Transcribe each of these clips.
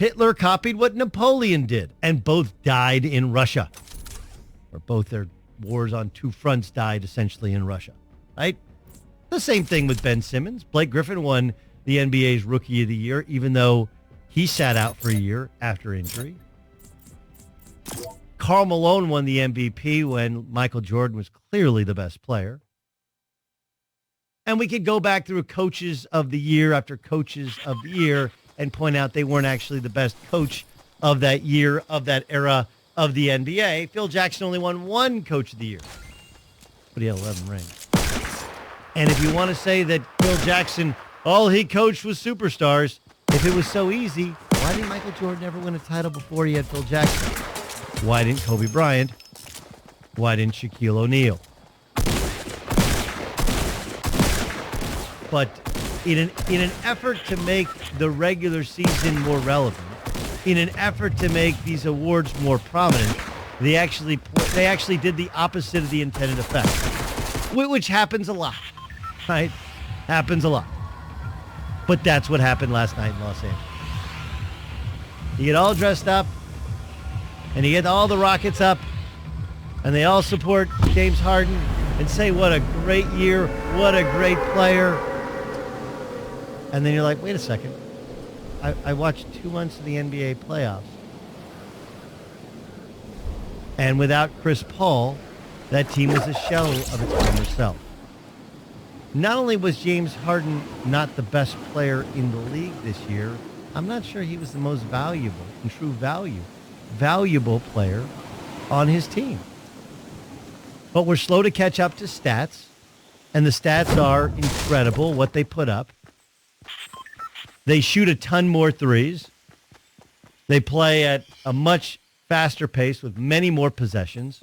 Hitler copied what Napoleon did, and both died in Russia. Or both their wars on two fronts died essentially in Russia, right? The same thing with Ben Simmons. Blake Griffin won the NBA's Rookie of the Year, even though he sat out for a year after injury. Karl Malone won the MVP when Michael Jordan was clearly the best player. And we could go back through coaches of the year after coaches of the year and point out they weren't actually the best coach of that year, of that era of the NBA. Phil Jackson only won one coach of the year, but he had 11 rings. And if you want to say that Phil Jackson, all he coached was superstars, if it was so easy, why didn't Michael Jordan ever win a title before he had Phil Jackson? Why didn't Kobe Bryant? Why didn't Shaquille O'Neal? But in an effort to make the regular season more relevant, in an effort to make these awards more prominent, they actually did the opposite of the intended effect, which happens a lot, right? Happens a lot. But that's what happened last night in Los Angeles. You get all dressed up, and you get all the Rockets up, and they all support James Harden and say, what a great year, what a great player. And then you're like, wait a second. I watched 2 months of the NBA playoffs. And without Chris Paul, that team was a shell of its former self. Not only was James Harden not the best player in the league this year, I'm not sure he was the most valuable, in true valuable player on his team. But we're slow to catch up to stats, and the stats are incredible, what they put up. They shoot a ton more threes. They play at a much faster pace with many more possessions.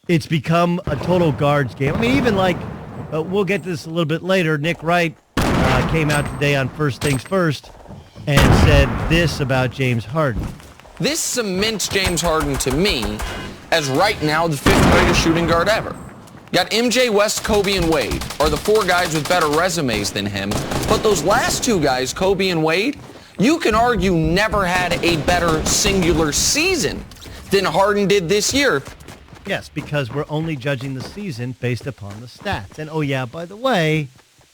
It's become a total guards game. I mean, even like, we'll get to this a little bit later, Nick Wright came out today on First Things First and said this about James Harden. This cements James Harden to me as right now the 5th greatest shooting guard ever. Got MJ, West, Kobe, and Wade are the 4 guys with better resumes than him. But those last 2 guys, Kobe and Wade, you can argue never had a better singular season than Harden did this year. Yes, because we're only judging the season based upon the stats. And oh yeah, by the way,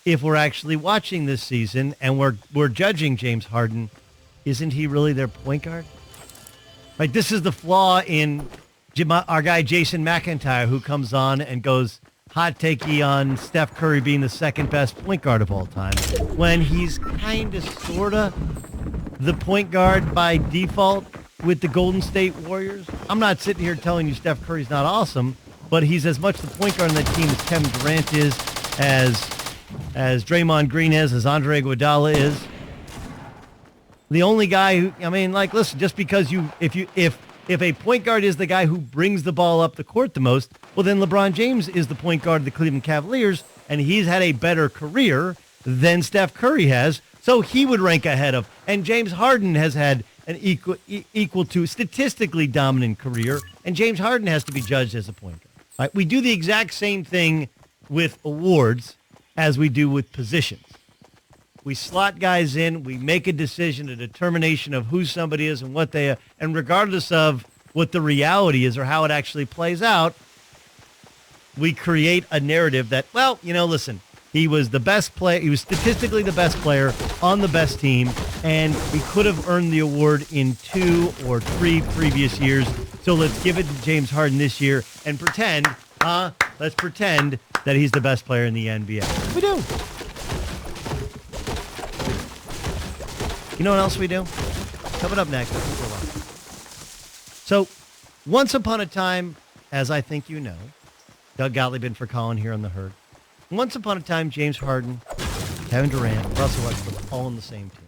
if we're actually watching this season and we're judging James Harden, isn't he really their point guard? Right, this is the flaw in our guy Jason McIntyre, who comes on and goes hot takey on Steph Curry being the 2nd best point guard of all time, when he's kind of, sort of the point guard by default with the Golden State Warriors. I'm not sitting here telling you Steph Curry's not awesome, but he's as much the point guard on that team as Kevin Durant is, as Draymond Green is, as Andre Iguodala is. The only guy who, I mean, like, listen, just because if a point guard is the guy who brings the ball up the court the most, well, then LeBron James is the point guard of the Cleveland Cavaliers, and he's had a better career than Steph Curry has, so he would rank ahead of. And James Harden has had an equal to statistically dominant career, and James Harden has to be judged as a point guard. Right? We do the exact same thing with awards as we do with positions. We slot guys in, we make a decision, a determination of who somebody is and what they are, and regardless of what the reality is or how it actually plays out, we create a narrative that, well, listen, he was the best player, he was statistically the best player on the best team, and he could have earned the award in 2 or 3 previous years, so let's give it to James Harden this year and let's pretend that he's the best player in the NBA. We do. You know what else we do? Coming up next. So, once upon a time, as I think you know, Doug Gottlieb in for Colin here on The Herd. Once upon a time, James Harden, Kevin Durant, Russell Westbrook, all on the same team.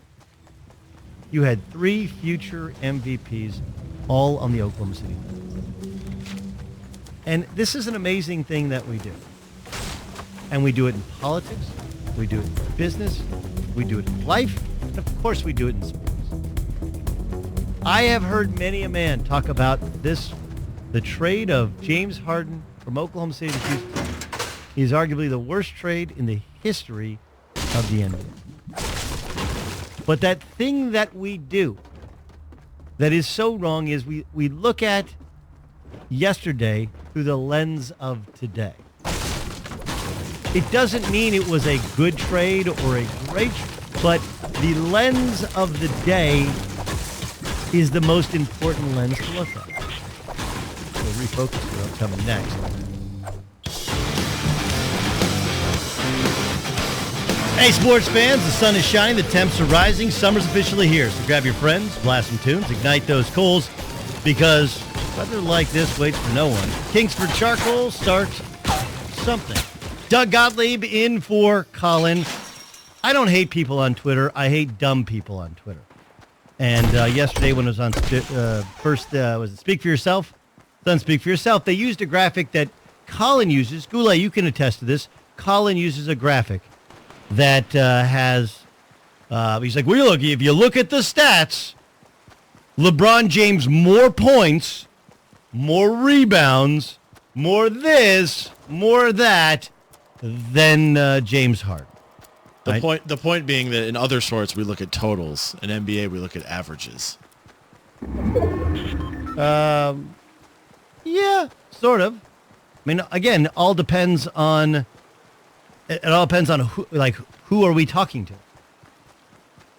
You had 3 future MVPs all on the Oklahoma City Thunder. And this is an amazing thing that we do. And we do it in politics, we do it in business, we do it in life, and of course we do it in sports. I have heard many a man talk about this, the trade of James Harden from Oklahoma City to Houston is arguably the worst trade in the history of the NBA. But that thing that we do that is so wrong is we look at yesterday through the lens of today. It doesn't mean it was a good trade or a great trade, but the lens of the day is the most important lens to look at. We'll refocus here. I'm coming next. Hey, sports fans, the sun is shining, the temps are rising, summer's officially here. So grab your friends, blast some tunes, ignite those coals, because weather like this waits for no one. Kingsford Charcoal starts something. Doug Gottlieb in for Colin. I don't hate people on Twitter. I hate dumb people on Twitter. And yesterday when it was on was it Speak for Yourself? Done Speak for Yourself. They used a graphic that Colin uses. Goulet, you can attest to this. Colin uses a graphic that has, he's like, well, look, if you look at the stats, LeBron James more points, more rebounds, more this, more that than James Harden. Right? The point being that in other sports we look at totals, in NBA we look at averages. Yeah, sort of. I mean, again, it all depends on who are we talking to,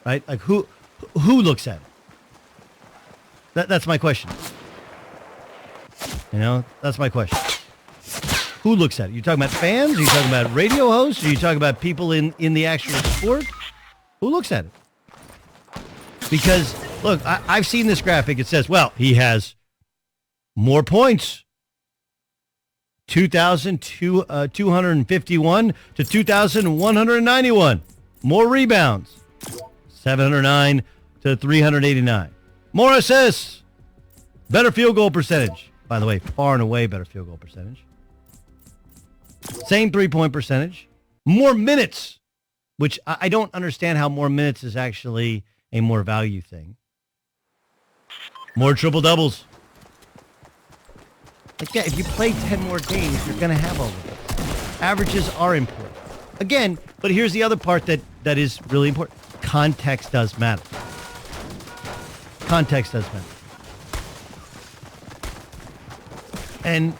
right? Like who looks at it? That's my question. That's my question. Who looks at it? You talking about fans? Are you talking about radio hosts? Are you talking about people in the actual sport? Who looks at it? Because, look, I've seen this graphic. It says, well, he has more points. 2,251 to 2,191. More rebounds. 709 to 389. More assists. Better field goal percentage. By the way, far and away better field goal percentage. Same three-point percentage. More minutes, which I don't understand how more minutes is actually a more value thing. More triple-doubles. Like, yeah, if you play 10 more games, you're going to have all of it. Averages are important. Again, but here's the other part that is really important. Context does matter. Context does matter. And,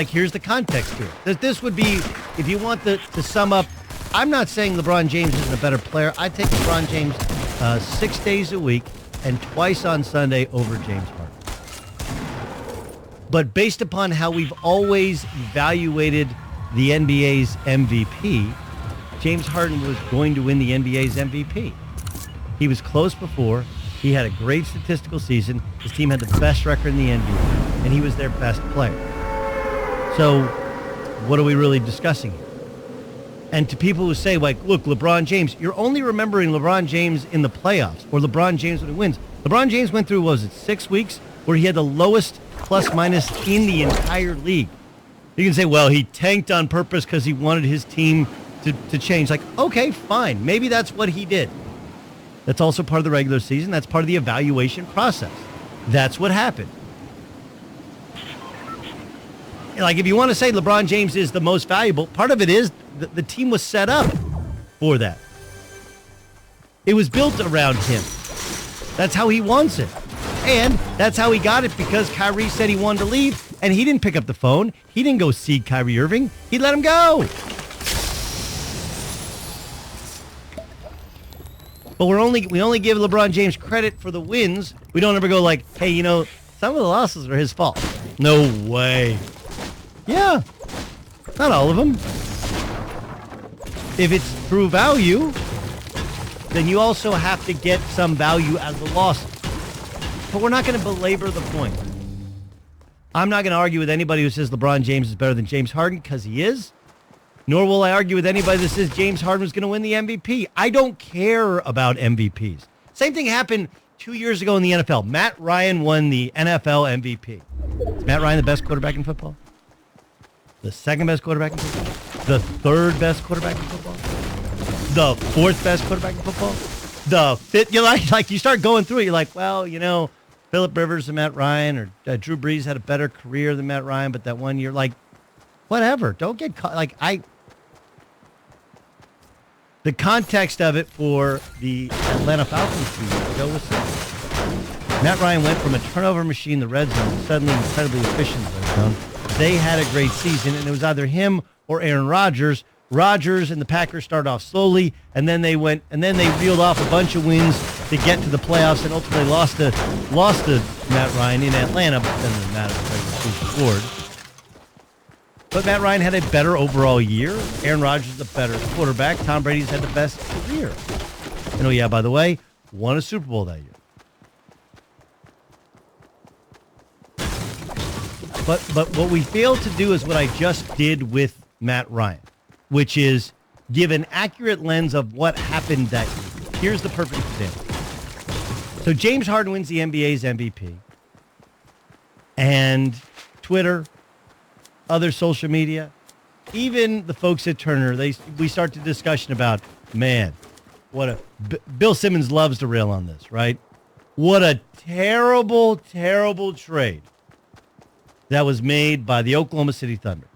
here's the context here. This would be, if you want to sum up, I'm not saying LeBron James isn't a better player. I take LeBron James 6 days a week and twice on Sunday over James Harden. But based upon how we've always evaluated the NBA's MVP, James Harden was going to win the NBA's MVP. He was close before. He had a great statistical season. His team had the best record in the NBA, and he was their best player. So what are we really discussing here? And to people who say, like, look, LeBron James, you're only remembering LeBron James in the playoffs or LeBron James when he wins. LeBron James went through, 6 weeks where he had the lowest plus-minus in the entire league. You can say, well, he tanked on purpose because he wanted his team to change. Like, okay, fine. Maybe that's what he did. That's also part of the regular season. That's part of the evaluation process. That's what happened. Like, if you want to say LeBron James is the most valuable, part of it is the team was set up for that. It was built around him. That's how he wants it. And that's how he got it, because Kyrie said he wanted to leave, and he didn't pick up the phone. He didn't go see Kyrie Irving. He let him go. But we only give LeBron James credit for the wins. We don't ever go like, hey, some of the losses are his fault. No way. Yeah, not all of them. If it's true value, then you also have to get some value out of the losses. But we're not going to belabor the point. I'm not going to argue with anybody who says LeBron James is better than James Harden, because he is. Nor will I argue with anybody that says James Harden was going to win the MVP. I don't care about MVPs. Same thing happened 2 years ago in the NFL. Matt Ryan won the NFL MVP. Is Matt Ryan the best quarterback in football? The second best quarterback in football? The third best quarterback in football? The fourth best quarterback in football? The fifth? You you start going through it. You're like, well, Phillip Rivers and Matt Ryan, or Drew Brees had a better career than Matt Ryan, but that one year, whatever. Don't get caught. The context of it for the Atlanta Falcons 2 years ago was simple. Matt Ryan went from a turnover machine in the red zone to suddenly incredibly efficient in the red zone. They had a great season, and it was either him or Aaron Rodgers. Rodgers and the Packers started off slowly, and then they reeled off a bunch of wins to get to the playoffs, and ultimately lost to Matt Ryan in Atlanta, but then the matter of the regular season award. But Matt Ryan had a better overall year. Aaron Rodgers is a better quarterback. Tom Brady's had the best career. And oh yeah, by the way, won a Super Bowl that year. But what we failed to do is what I just did with Matt Ryan, which is give an accurate lens of what happened that year. Here's the perfect example. So James Harden wins the NBA's MVP. And Twitter, other social media, even the folks at Turner, we start the discussion about, man, Bill Simmons loves to rail on this, right? What a terrible, terrible trade that was made by the Oklahoma City Thunder.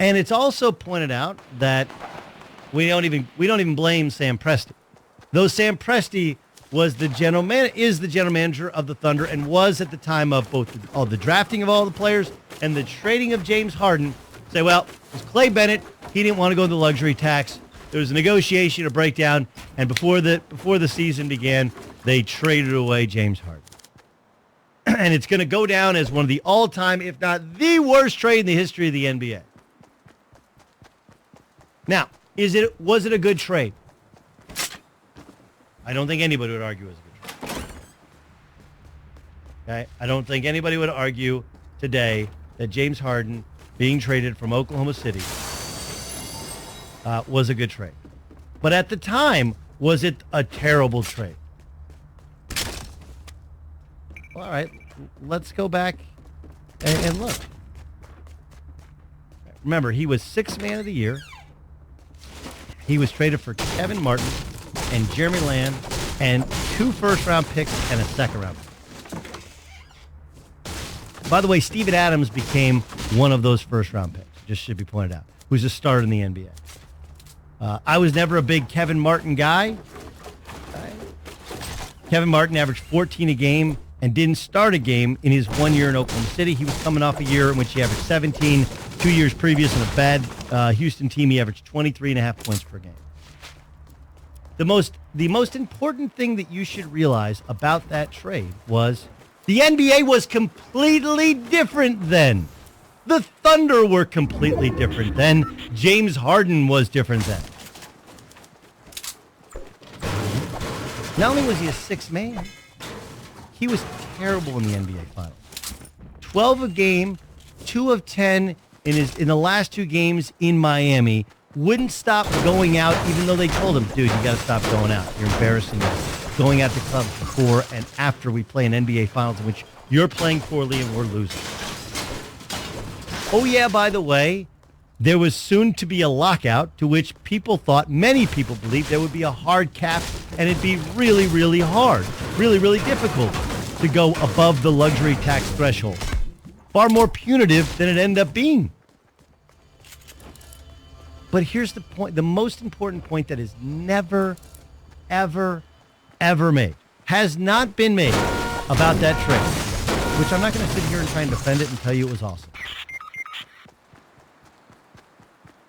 And it's also pointed out that we don't even blame Sam Presti. Though Sam Presti is the general manager of the Thunder and was at the time of both all the drafting of all the players and the trading of James Harden. Say, well, it was Clay Bennett. He didn't want to go the luxury tax. There was a negotiation, a breakdown, and before the season began, they traded away James Harden. And it's going to go down as one of the all-time, if not the worst trade in the history of the NBA. Now, was it a good trade? I don't think anybody would argue it was a good trade. Okay? I don't think anybody would argue today that James Harden being traded from Oklahoma City was a good trade. But at the time, was it a terrible trade? All right, let's go back and look. Remember, he was Sixth Man of the Year. He was traded for Kevin Martin and Jeremy Lamb and 2 first-round picks and a second-round pick. By the way, Steven Adams became one of those first-round picks, just should be pointed out, who's a starter in the NBA. I was never a big Kevin Martin guy. Kevin Martin averaged 14 a game and didn't start a game in his 1 year in Oklahoma City. He was coming off a year in which he averaged 17. 2 years previous in a bad Houston team, he averaged 23.5 points per game. The most important thing that you should realize about that trade was the NBA was completely different then. The Thunder were completely different then. James Harden was different then. Not only was he a sixth man, he was terrible in the NBA Finals. 12 a game, 2 of 10 in the last 2 games in Miami. Wouldn't stop going out, even though they told him, dude, you got to stop going out. You're embarrassing us. Going out to clubs before and after we play an NBA Finals in which you're playing poorly and we're losing. Oh, yeah, by the way, there was soon to be a lockout to which many people believed there would be a hard cap and it'd be really, really hard, really, really difficult to go above the luxury tax threshold. Far more punitive than it ended up being. But here's the point, the most important point that is never, ever, ever made, has not been made about that trade, which I'm not going to sit here and try and defend it and tell you it was awesome.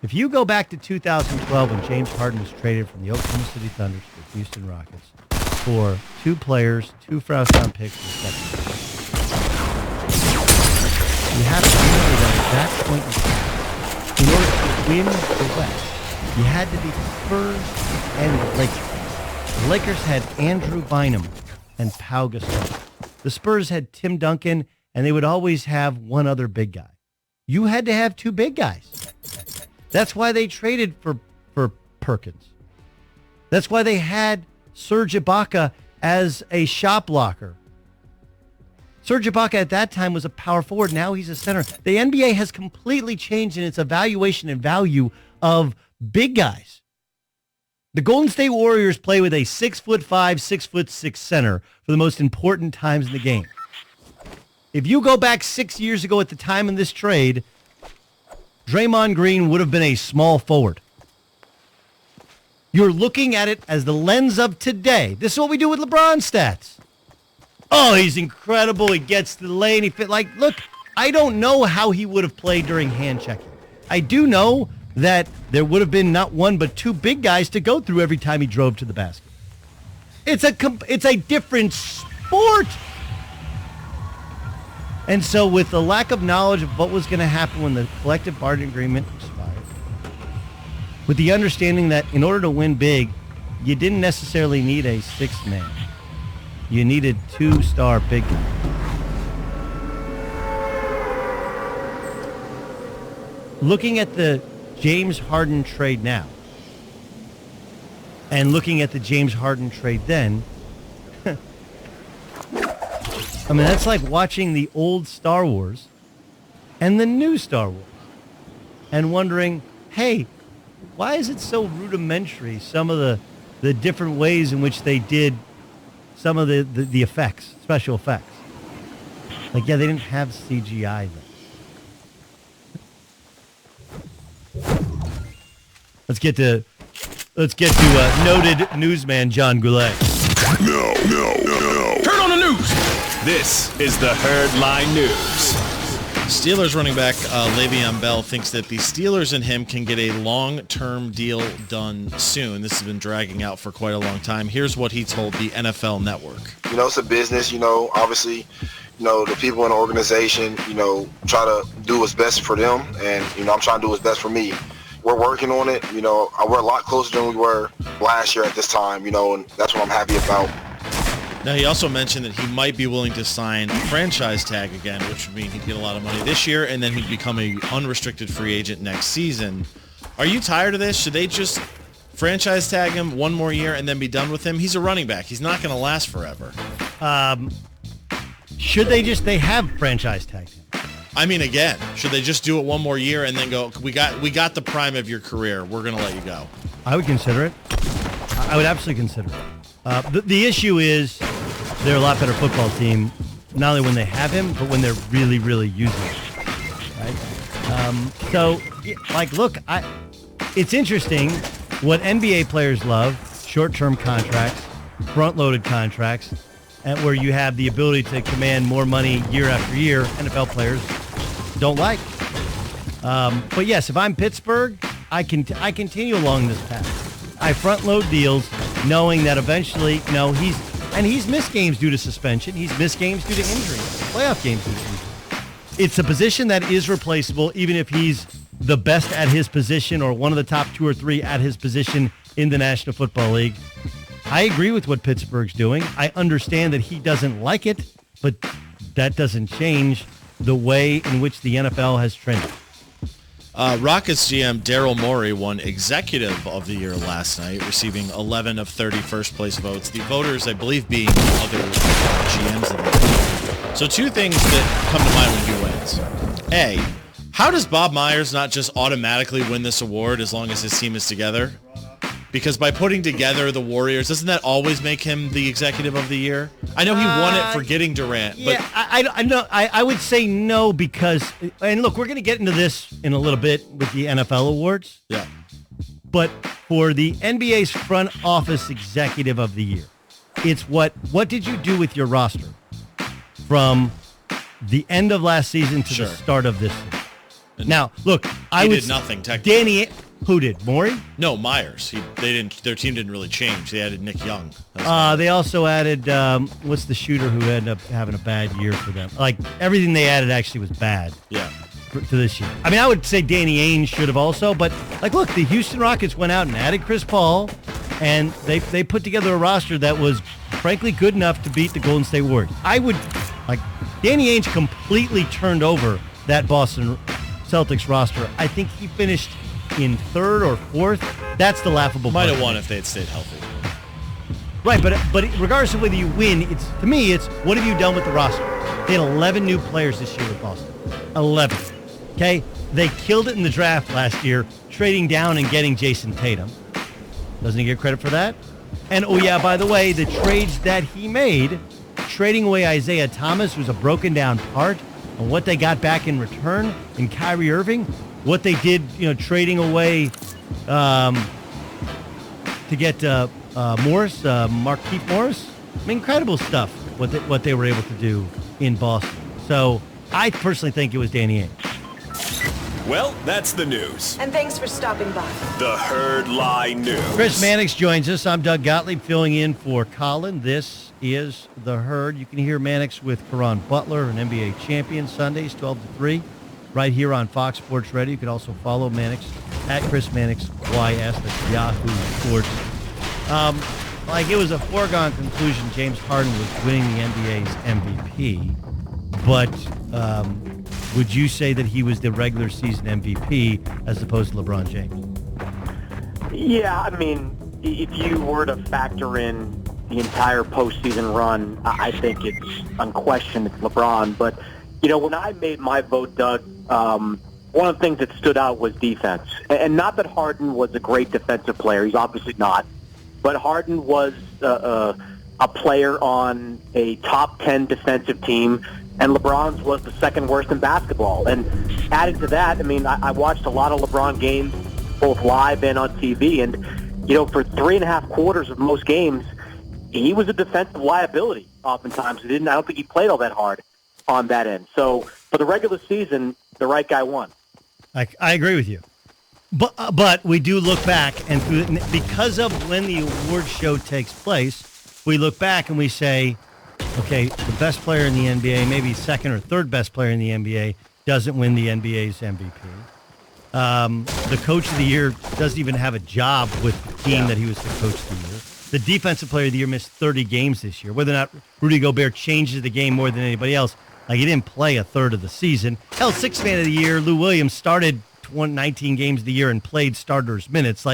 If you go back to 2012 when James Harden was traded from the Oklahoma City Thunder to the Houston Rockets for 2 players, 2 first-round picks, and second. You have to remember that at that point in time, in order to win the West, you had to be Spurs and the Lakers. The Lakers had Andrew Bynum and Pau Gasol. The Spurs had Tim Duncan, and they would always have one other big guy. You had to have 2 big guys. That's why they traded for Perkins. That's why they had Serge Ibaka as a shot blocker. Serge Ibaka at that time was a power forward. Now he's a center. The NBA has completely changed in its evaluation and value of big guys. The Golden State Warriors play with a 6'5", 6'6" center for the most important times in the game. If you go back 6 years ago at the time of this trade, Draymond Green would have been a small forward. You're looking at it as the lens of today. This is what we do with LeBron stats. Oh, he's incredible. He gets to the lane. He fit. Like, look, I don't know how he would have played during hand checking. I do know that there would have been not one but two big guys to go through every time he drove to the basket. It's a different sport. And so with the lack of knowledge of what was going to happen when the collective bargaining agreement expired, with the understanding that in order to win big, you didn't necessarily need a sixth man. You needed two-star big guys. Looking at the James Harden trade now, and looking at the James Harden trade then, I mean, that's like watching the old Star Wars and the new Star Wars and wondering, hey, why is it so rudimentary, some of the different ways in which they did some of the effects, special effects? Like, yeah, they didn't have CGI then. Let's get to noted newsman John Goulet. No. Turn on the news. This is the Herdline News. Steelers running back Le'Veon Bell thinks that the Steelers and him can get a long-term deal done soon. This has been dragging out for quite a long time. Here's what he told the NFL Network. It's a business, obviously, the people in the organization, try to do what's best for them. And, I'm trying to do what's best for me. We're working on it. We're a lot closer than we were last year at this time, and that's what I'm happy about. Now, he also mentioned that he might be willing to sign a franchise tag again, which would mean he'd get a lot of money this year, and then he'd become an unrestricted free agent next season. Are you tired of this? Should they just franchise tag him one more year and then be done with him? He's a running back. He's not going to last forever. Should they have franchise tagged him? I mean, again, should they just do it one more year and then go, we got the prime of your career. We're going to let you go. I would consider it. I would absolutely consider it. The issue is they're a lot better football team, not only when they have him, but when they're really, really using him. Right? Look, it's interesting what NBA players love, short-term contracts, front-loaded contracts, and where you have the ability to command more money year after year. NFL players don't like. But yes, if I'm Pittsburgh, I continue along this path. I front-load deals knowing that eventually, he's missed games due to suspension. He's missed games due to injury, playoff games due to injury. It's a position that is replaceable, even if he's the best at his position or one of the top 2 or 3 at his position in the National Football League. I agree with what Pittsburgh's doing. I understand that he doesn't like it, but that doesn't change the way in which the NFL has trended. Rockets GM Daryl Morey won Executive of the Year last night, receiving 11 of 30 first-place votes. The voters, I believe, being other GMs of the league. So 2 things that come to mind when he wins. A, how does Bob Myers not just automatically win this award as long as his team is together? Because by putting together the Warriors, doesn't that always make him the Executive of the Year? I know he won it for getting Durant, but I would say no because, and look, we're going to get into this in a little bit with the NFL awards. Yeah. But for the NBA's front office Executive of the Year, it's what did you do with your roster from the end of last season to the start of this season? Now, look, I did nothing technically. Who did? Morey? No, Myers. Their team didn't really change. They added Nick Young. They also added what's the shooter who ended up having a bad year for them? Like everything they added actually was bad. Yeah. To this year. I mean, I would say Danny Ainge should have also, but look, the Houston Rockets went out and added Chris Paul, and they put together a roster that was frankly good enough to beat the Golden State Warriors. Danny Ainge completely turned over that Boston Celtics roster. I think he finished in 3rd or 4th. That's the laughable part. Might have won if they had stayed healthy. Right, but regardless of whether you win, to me, it's what have you done with the roster? They had 11 new players this year with Boston. 11. Okay? They killed it in the draft last year, trading down and getting Jason Tatum. Doesn't he get credit for that? And, oh yeah, by the way, the trades that he made, trading away Isaiah Thomas, who's a broken down part, and what they got back in return in Kyrie Irving, what they did, trading away to get Morris, Markieff Morris. Incredible stuff, what they were able to do in Boston. So I personally think it was Danny Ainge. Well, that's the news. And thanks for stopping by. The Herd Lie News. Chris Mannix joins us. I'm Doug Gottlieb filling in for Colin. This is The Herd. You can hear Mannix with Karan Butler, an NBA champion, Sundays 12 to 3, right here on Fox Sports Radio. You can also follow Mannix at Chris Mannix YS. That's Yahoo Sports. It was a foregone conclusion James Harden was winning the NBA's MVP, but would you say that he was the regular season MVP as opposed to LeBron James? Yeah, I mean, if you were to factor in the entire postseason run, I think it's unquestioned it's LeBron. But, when I made my vote, Doug, one of the things that stood out was defense. And not that Harden was a great defensive player. He's obviously not. But Harden was a player on a top 10 defensive team, and LeBron's was the second worst in basketball. And adding to that, I mean, I watched a lot of LeBron games, both live and on TV, and, for 3.5 quarters of most games, he was a defensive liability oftentimes. I don't think he played all that hard on that end. So for the regular season, the right guy won. I agree with you. But we do look back, and because of when the award show takes place, we look back and we say, okay, the best player in the NBA, maybe second or third best player in the NBA, doesn't win the NBA's MVP. The coach of the year doesn't even have a job with the team that he was the coach of the year. The defensive player of the year missed 30 games this year. Whether or not Rudy Gobert changes the game more than anybody else, he didn't play a third of the season. Hell, sixth man of the year, Lou Williams started 19 games of the year and played starters minutes.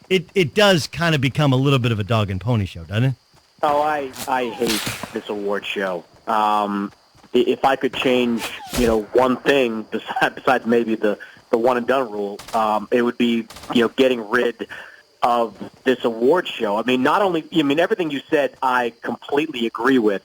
It does kind of become a little bit of a dog and pony show, doesn't it? Oh, I hate this award show. If I could change, one thing besides maybe the one and done rule, it would be, getting rid of this award show. I mean, everything you said, I completely agree with,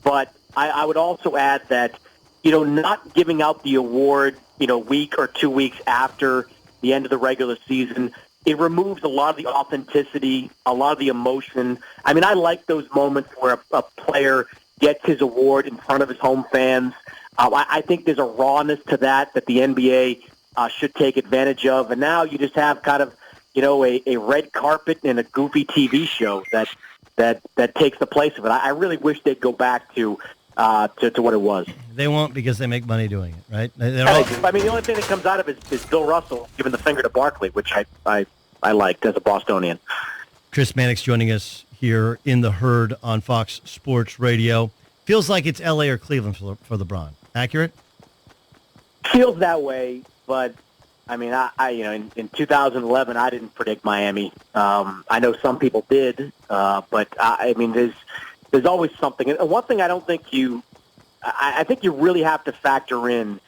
but I would also add that, not giving out the award, week or 2 weeks after the end of the regular season, it removes a lot of the authenticity, a lot of the emotion. I mean, I like those moments where a player gets his award in front of his home fans. I think there's a rawness to that the NBA should take advantage of. And now you just have kind of, a red carpet and a goofy TV show that takes the place of it. I really wish they'd go back to what it was. They won't, because they make money doing it, right? I mean, the only thing that comes out of it is Bill Russell giving the finger to Barkley, which I liked as a Bostonian. Chris Mannix joining us here in the Herd on Fox Sports Radio. Feels like it's L.A. or Cleveland for LeBron. Accurate? Feels that way, but I mean, in 2011, I didn't predict Miami. I know some people did, but I mean, there's always something. And one thing I think you really have to factor in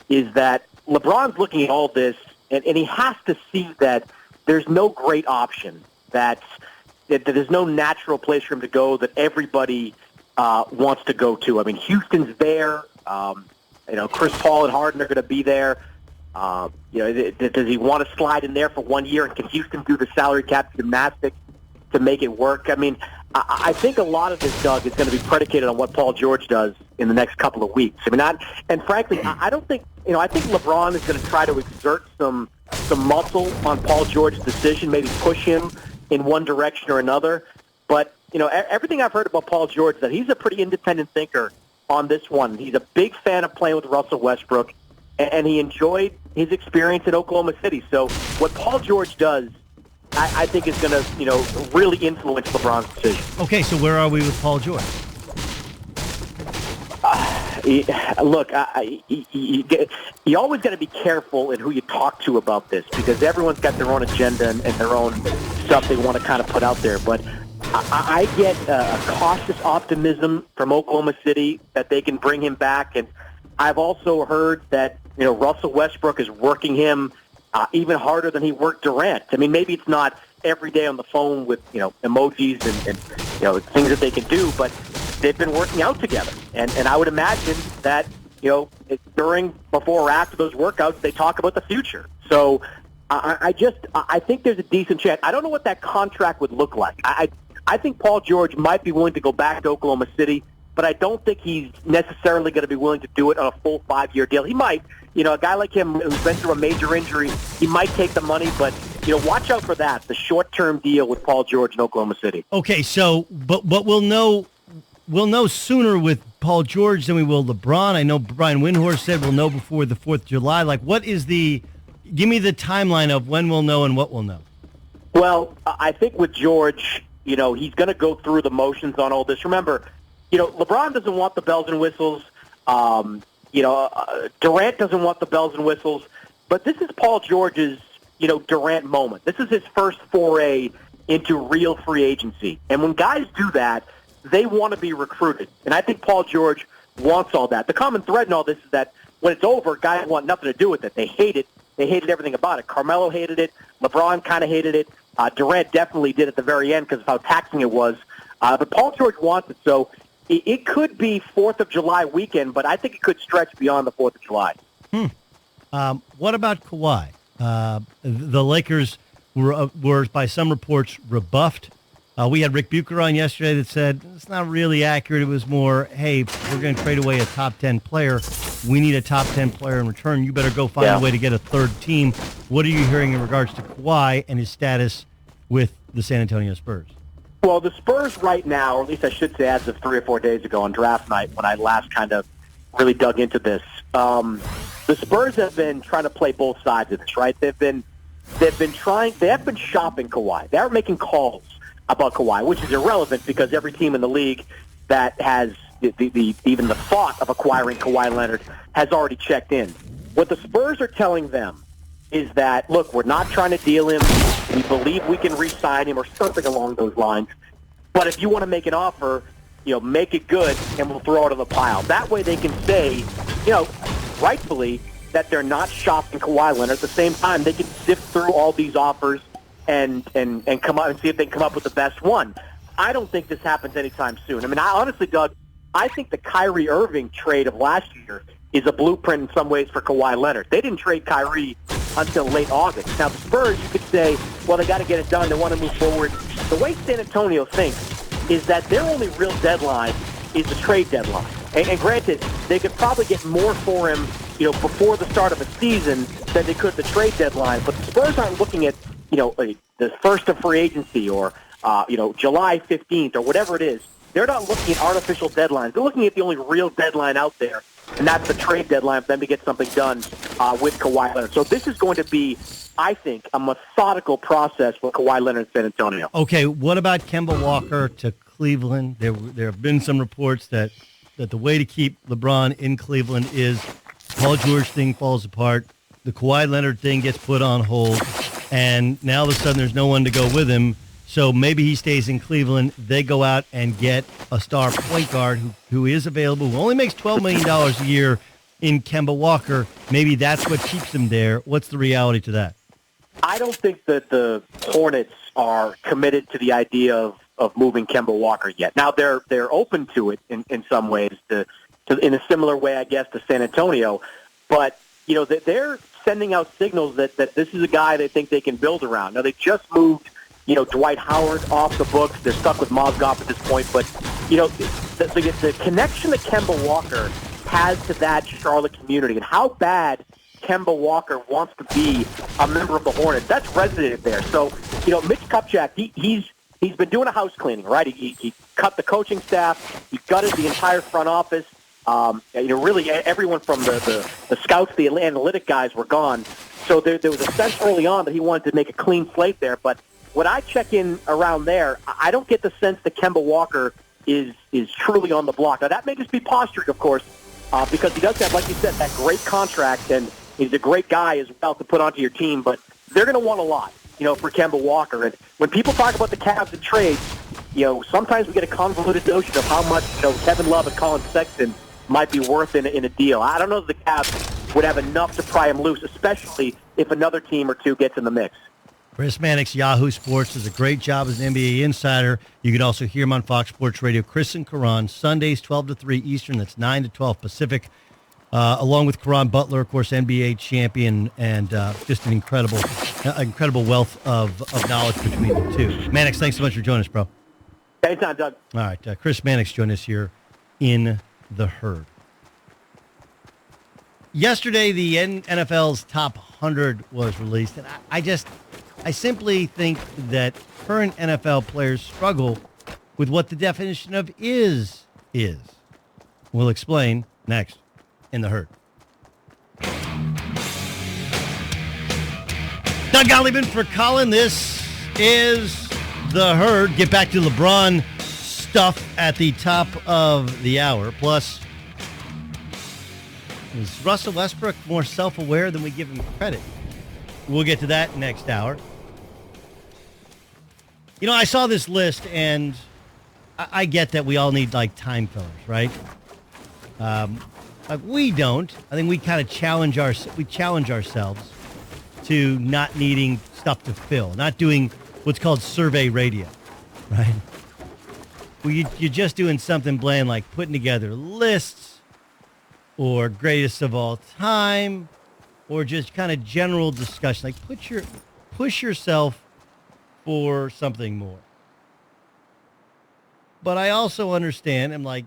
is that LeBron's looking at all this, and he has to see that there's no great option, that there's no natural place for him to go that everybody wants to go to. I mean, Houston's there. Chris Paul and Harden are going to be there. Does he want to slide in there for 1 year, and can Houston do the salary cap gymnastics to make it work? I mean, I think a lot of this, Doug, is going to be predicated on what Paul George does in the next couple of weeks. I mean, and frankly, I don't think, I think LeBron is going to try to exert some muscle on Paul George's decision, maybe push him in one direction or another. But, everything I've heard about Paul George is that he's a pretty independent thinker on this one. He's a big fan of playing with Russell Westbrook, and he enjoyed his experience in Oklahoma City. So what Paul George does, I think is going to, really influence LeBron's decision. Okay, so where are we with Paul George? Look, you always got to be careful in who you talk to about this, because everyone's got their own agenda and their own stuff they want to kind of put out there. But I get a cautious optimism from Oklahoma City that they can bring him back. And I've also heard that, Russell Westbrook is working him even harder than he worked Durant. I mean, maybe it's not every day on the phone with, emojis and things that they can do, but they've been working out together. And I would imagine that, before or after those workouts, they talk about the future. So I think there's a decent chance. I don't know what that contract would look like. I think Paul George might be willing to go back to Oklahoma City, but I don't think he's necessarily going to be willing to do it on a full 5-year deal. He might. A guy like him who's been through a major injury, he might take the money, but, watch out for that, the short-term deal with Paul George in Oklahoma City. Okay, so, but we'll know sooner with Paul George than we will LeBron. I know Brian Windhorst said we'll know before the 4th of July. Like, give me the timeline of when we'll know and what we'll know. Well, I think with George, he's going to go through the motions on all this. Remember, LeBron doesn't want the bells and whistles. Durant doesn't want the bells and whistles. But this is Paul George's, Durant moment. This is his first foray into real free agency. And when guys do that, they want to be recruited. And I think Paul George wants all that. The common thread in all this is that when it's over, guys want nothing to do with it. They hate it. They hated everything about it. Carmelo hated it. LeBron kind of hated it. Durant definitely did at the very end because of how taxing it was. But Paul George wants it. So it could be 4th of July weekend, but I think it could stretch beyond the 4th of July. What about Kawhi? The Lakers were, by some reports, rebuffed. We had Rick Bucher on yesterday that said it's not really accurate. It was more, hey, we're going to trade away a top 10 player. We need a top 10 player in return. You better go find a way to get a third team. What are you hearing in regards to Kawhi and his status with the San Antonio Spurs? Well, the Spurs right now, or at least I should say as of 3 or 4 days ago on draft night when I last kind of really dug into this, the Spurs have been trying to play both sides of this, right? They have been shopping Kawhi. They're making calls about Kawhi, which is irrelevant because every team in the league that has even the thought of acquiring Kawhi Leonard has already checked in. What the Spurs are telling them is that, look, we're not trying to deal him. We believe we can re-sign him or something along those lines. But if you want to make an offer, make it good and we'll throw it in the pile. That way they can say, rightfully, that they're not shopping Kawhi Leonard. At the same time, they can sift through all these offers and come out and see if they can come up with the best one. I don't think this happens anytime soon. I mean, honestly, Doug, I think the Kyrie Irving trade of last year is a blueprint in some ways for Kawhi Leonard. They didn't trade Kyrie until late August. Now, the Spurs, you could say, well, they got to get it done. They want to move forward. The way San Antonio thinks is that their only real deadline is the trade deadline. And granted, they could probably get more for him, before the start of the season than they could the trade deadline. But the Spurs aren't looking at, the first of free agency or, July 15th or whatever it is. They're not looking at artificial deadlines. They're looking at the only real deadline out there, and that's the trade deadline for them to get something done with Kawhi Leonard. So this is going to be, I think, a methodical process for Kawhi Leonard in San Antonio. Okay, what about Kemba Walker to Cleveland? There have been some reports that the way to keep LeBron in Cleveland is Paul George thing falls apart, the Kawhi Leonard thing gets put on hold, and now all of a sudden there's no one to go with him. So maybe he stays in Cleveland. They go out and get a star point guard who is available, who only makes $12 million a year in Kemba Walker. Maybe that's what keeps him there. What's the reality to that? I don't think that the Hornets are committed to the idea of moving Kemba Walker yet. Now, they're open to it in some ways, in a similar way, I guess, to San Antonio. But, they're sending out signals that this is a guy they think they can build around. Now, they just moved Dwight Howard off the books. They're stuck with Mozgov at this point. But, the connection that Kemba Walker has to that Charlotte community and how bad Kemba Walker wants to be a member of the Hornets, that's resonated there. So, Mitch Kupchak, he's been doing a house cleaning, right? He cut the coaching staff. He gutted the entire front office. Really everyone from the scouts, the analytic guys were gone. So there was a sense early on that he wanted to make a clean slate there. But when I check in around there, I don't get the sense that Kemba Walker is truly on the block. Now, that may just be posturing, of course, because he does have, like you said, that great contract, and he's a great guy as well to put onto your team. But they're going to want a lot, for Kemba Walker. And when people talk about the Cavs and trades, sometimes we get a convoluted notion of how much, Kevin Love and Colin Sexton might be worth in a deal. I don't know if the Cavs would have enough to pry him loose, especially if another team or two gets in the mix. Chris Mannix, Yahoo Sports, does a great job as an NBA insider. You can also hear him on Fox Sports Radio. Chris and Karan, Sundays 12 to 3 Eastern. That's 9 to 12 Pacific. along with Karan Butler, of course, NBA champion, and just an incredible wealth of knowledge between the two. Mannix, thanks so much for joining us, bro. Anytime, Doug. All right, Chris Mannix joined us here in the herd. Yesterday, the NFL's top 100 was released, and I simply think that current NFL players struggle with what the definition of is. We'll explain next in the herd. Doug Gottliebman for Colin. This is the herd. Get back to LeBron stuff at the top of the hour. Plus, is Russell Westbrook more self-aware than we give him credit? We'll get to that next hour. You know, I saw this list, and I get that we all need, like, time fillers, right? We don't. I think we kind of challenge ourselves to not needing stuff to fill, not doing what's called survey radio, right? Well, you're just doing something bland like putting together lists or greatest of all time or just kind of general discussion. Like push yourself for something more. But I also understand, and like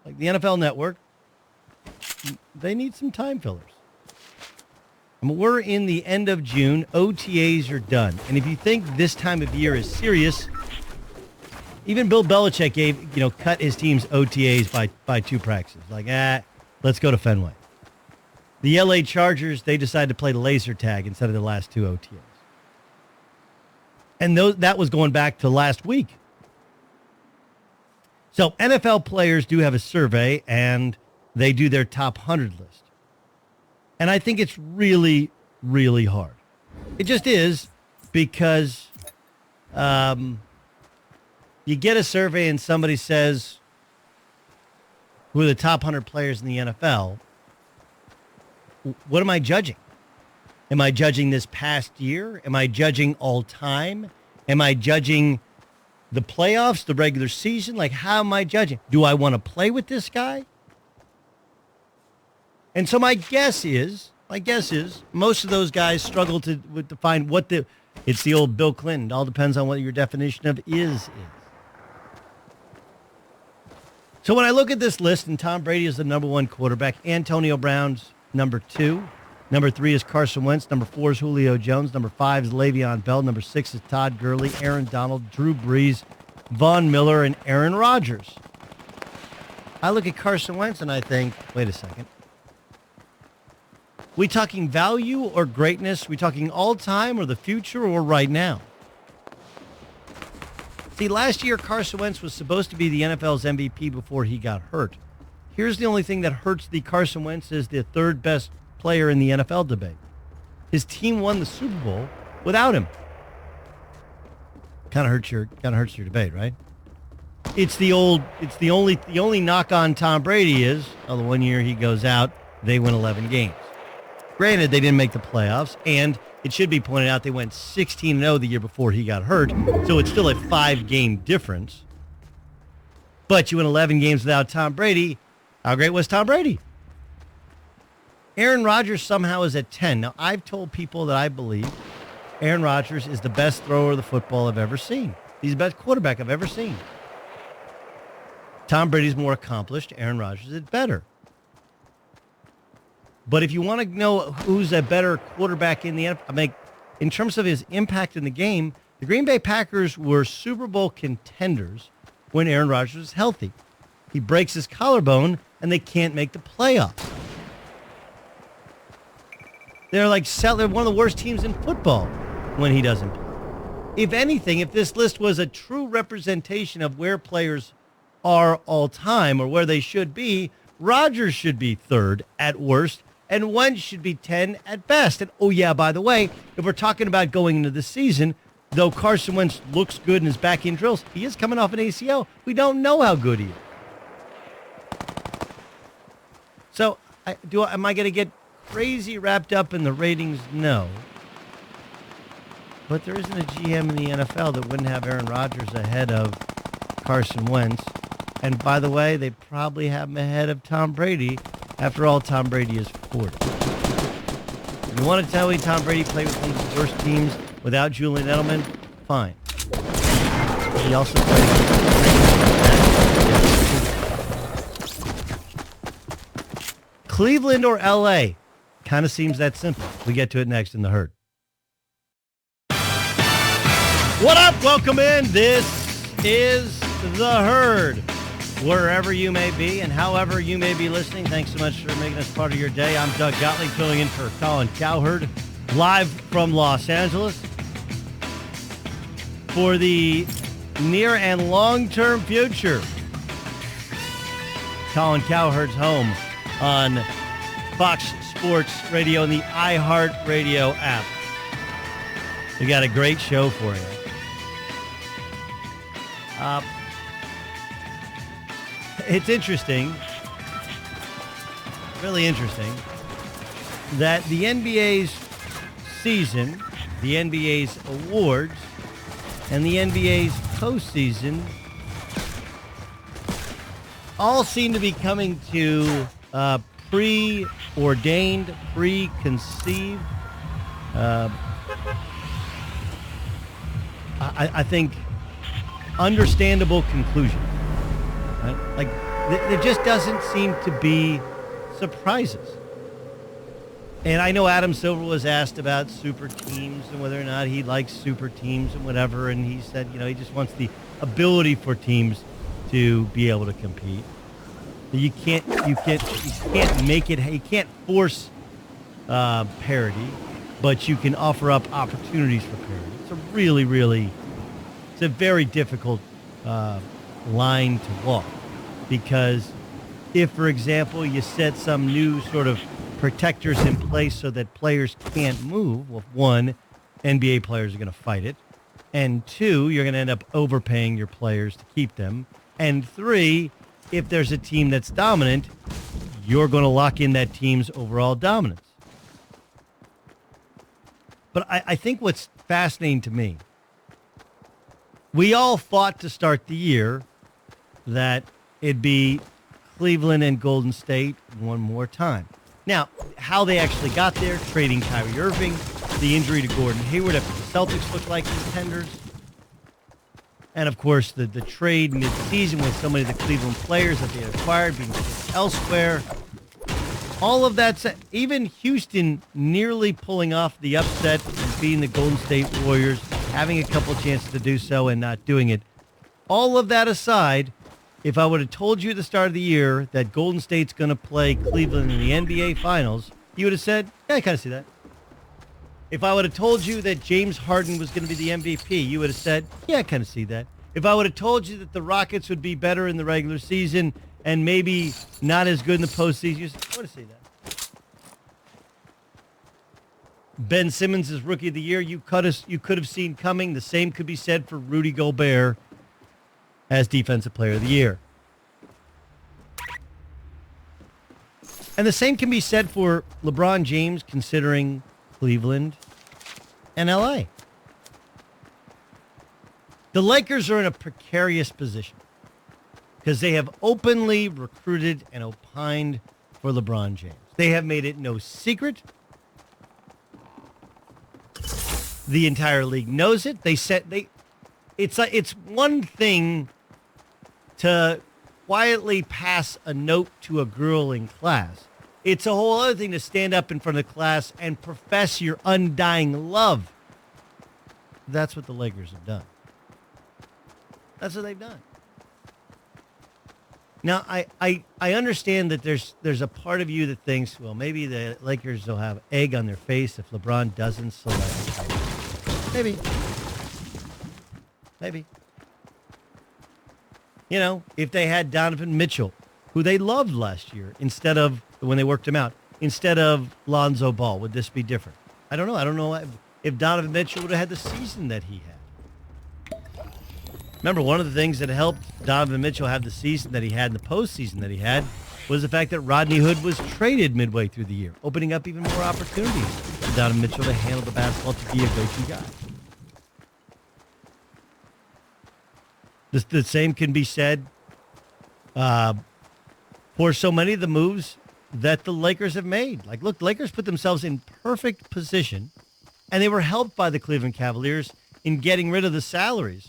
the NFL Network, they need some time fillers. I mean, we're in the end of June. OTAs are done. And if you think this time of year is serious, even Bill Belichick cut his team's OTAs by 2 practices. Like, let's go to Fenway. The LA Chargers, they decided to play the laser tag instead of the last 2 OTAs. And that was going back to last week. So NFL players do have a survey, and they do their top 100 list. And I think it's really, really hard. It just is, because you get a survey and somebody says, who are the top 100 players in the NFL? What am I judging? Am I judging this past year? Am I judging all time? Am I judging the playoffs, the regular season? Like, how am I judging? Do I want to play with this guy? And so my guess is most of those guys struggle to find it's the old Bill Clinton. It all depends on what your definition of is. So when I look at this list, and Tom Brady is the number 1 quarterback, Antonio Brown's number 2, number 3 is Carson Wentz, number 4 is Julio Jones, number 5 is Le'Veon Bell, number 6 is Todd Gurley, Aaron Donald, Drew Brees, Von Miller, and Aaron Rodgers. I look at Carson Wentz and I think, wait a second. We talking value or greatness? We talking all time or the future or right now? See, last year Carson Wentz was supposed to be the NFL's MVP before he got hurt. Here's the only thing that hurts the Carson Wentz as the 3rd best player in the NFL debate. His team won the Super Bowl without him. Kind of hurts your debate, right? The only knock on Tom Brady is, the one year he goes out, they win 11 games. Granted, they didn't make the playoffs, and it should be pointed out they went 16-0 the year before he got hurt, so it's still a 5-game difference. But you win 11 games without Tom Brady. How great was Tom Brady? Aaron Rodgers somehow is at 10. Now, I've told people that I believe Aaron Rodgers is the best thrower of the football I've ever seen. He's the best quarterback I've ever seen. Tom Brady's more accomplished. Aaron Rodgers is better. But if you want to know who's a better quarterback in the NFL, in terms of his impact in the game, the Green Bay Packers were Super Bowl contenders when Aaron Rodgers was healthy. He breaks his collarbone, and they can't make the playoffs. They're one of the worst teams in football when he doesn't play. If anything, if this list was a true representation of where players are all time or where they should be, Rodgers should be 3rd at worst, and Wentz should be 10 at best. And, oh, yeah, by the way, if we're talking about going into the season, though Carson Wentz looks good in his back-end drills, he is coming off an ACL. We don't know how good he is. So, am I going to get crazy wrapped up in the ratings? No. But there isn't a GM in the NFL that wouldn't have Aaron Rodgers ahead of Carson Wentz. And by the way, they probably have him ahead of Tom Brady After all, Tom Brady is 40. If you want to tell me Tom Brady played with one of the worst teams without Julian Edelman, fine. He also played. Cleveland or LA? Kind of seems that simple. We get to it next in the herd. What up? Welcome in. This is the herd. Wherever you may be and however you may be listening, thanks so much for making us part of your day. I'm Doug Gottlieb, filling in for Colin Cowherd, live from Los Angeles. For the near and long-term future, Colin Cowherd's home on Fox Sports Radio and the iHeart Radio app. We got a great show for you. It's interesting, really interesting, that the NBA's season, the NBA's awards, and the NBA's postseason all seem to be coming to preordained, preconceived, I think, understandable conclusion. Right? Like, there just doesn't seem to be surprises. And I know Adam Silver was asked about super teams and whether or not he likes super teams and whatever, and he said, he just wants the ability for teams to be able to compete. You can't make it. You can't force parity, but you can offer up opportunities for parity. It's it's a very difficult line to walk, because if, for example, you set some new sort of protectors in place so that players can't move, well, one, NBA players are going to fight it, and two, you're going to end up overpaying your players to keep them, and three, if there's a team that's dominant, you're going to lock in that team's overall dominance. But I think what's fascinating to me, we all fought to start the year that it'd be Cleveland and Golden State one more time. Now, how they actually got there, trading Kyrie Irving, the injury to Gordon Hayward after the Celtics looked like contenders, and, of course, the trade mid-season with so many of the Cleveland players that they had acquired being shipped elsewhere. All of that said, even Houston nearly pulling off the upset and beating the Golden State Warriors, having a couple of chances to do so and not doing it. All of that aside, if I would have told you at the start of the year that Golden State's going to play Cleveland in the NBA Finals, you would have said, yeah, I kind of see that. If I would have told you that James Harden was going to be the MVP, you would have said, yeah, I kind of see that. If I would have told you that the Rockets would be better in the regular season and maybe not as good in the postseason, you would have seen that. Ben Simmons is Rookie of the Year. You could have seen coming. The same could be said for Rudy Gobert as Defensive Player of the Year. And the same can be said for LeBron James, considering Cleveland and LA. The Lakers are in a precarious position because they have openly recruited and opined for LeBron James. They have made it no secret. The entire league knows it. It's one thing to quietly pass a note to a girl in class. It's a whole other thing to stand up in front of the class and profess your undying love. That's what the Lakers have done. That's what they've done. Now, I understand that there's a part of you that thinks, well, maybe the Lakers will have egg on their face if LeBron doesn't select. Maybe. If they had Donovan Mitchell, who they loved last year, instead of, when they worked him out, instead of Lonzo Ball, would this be different? I don't know. I don't know if Donovan Mitchell would have had the season that he had. Remember, one of the things that helped Donovan Mitchell have the season that he had in the postseason that he had was the fact that Rodney Hood was traded midway through the year, opening up even more opportunities for Donovan Mitchell to handle the basketball, to be a go-to guy. The same can be said for so many of the moves that the Lakers have made. Like, look, the Lakers put themselves in perfect position, and they were helped by the Cleveland Cavaliers in getting rid of the salaries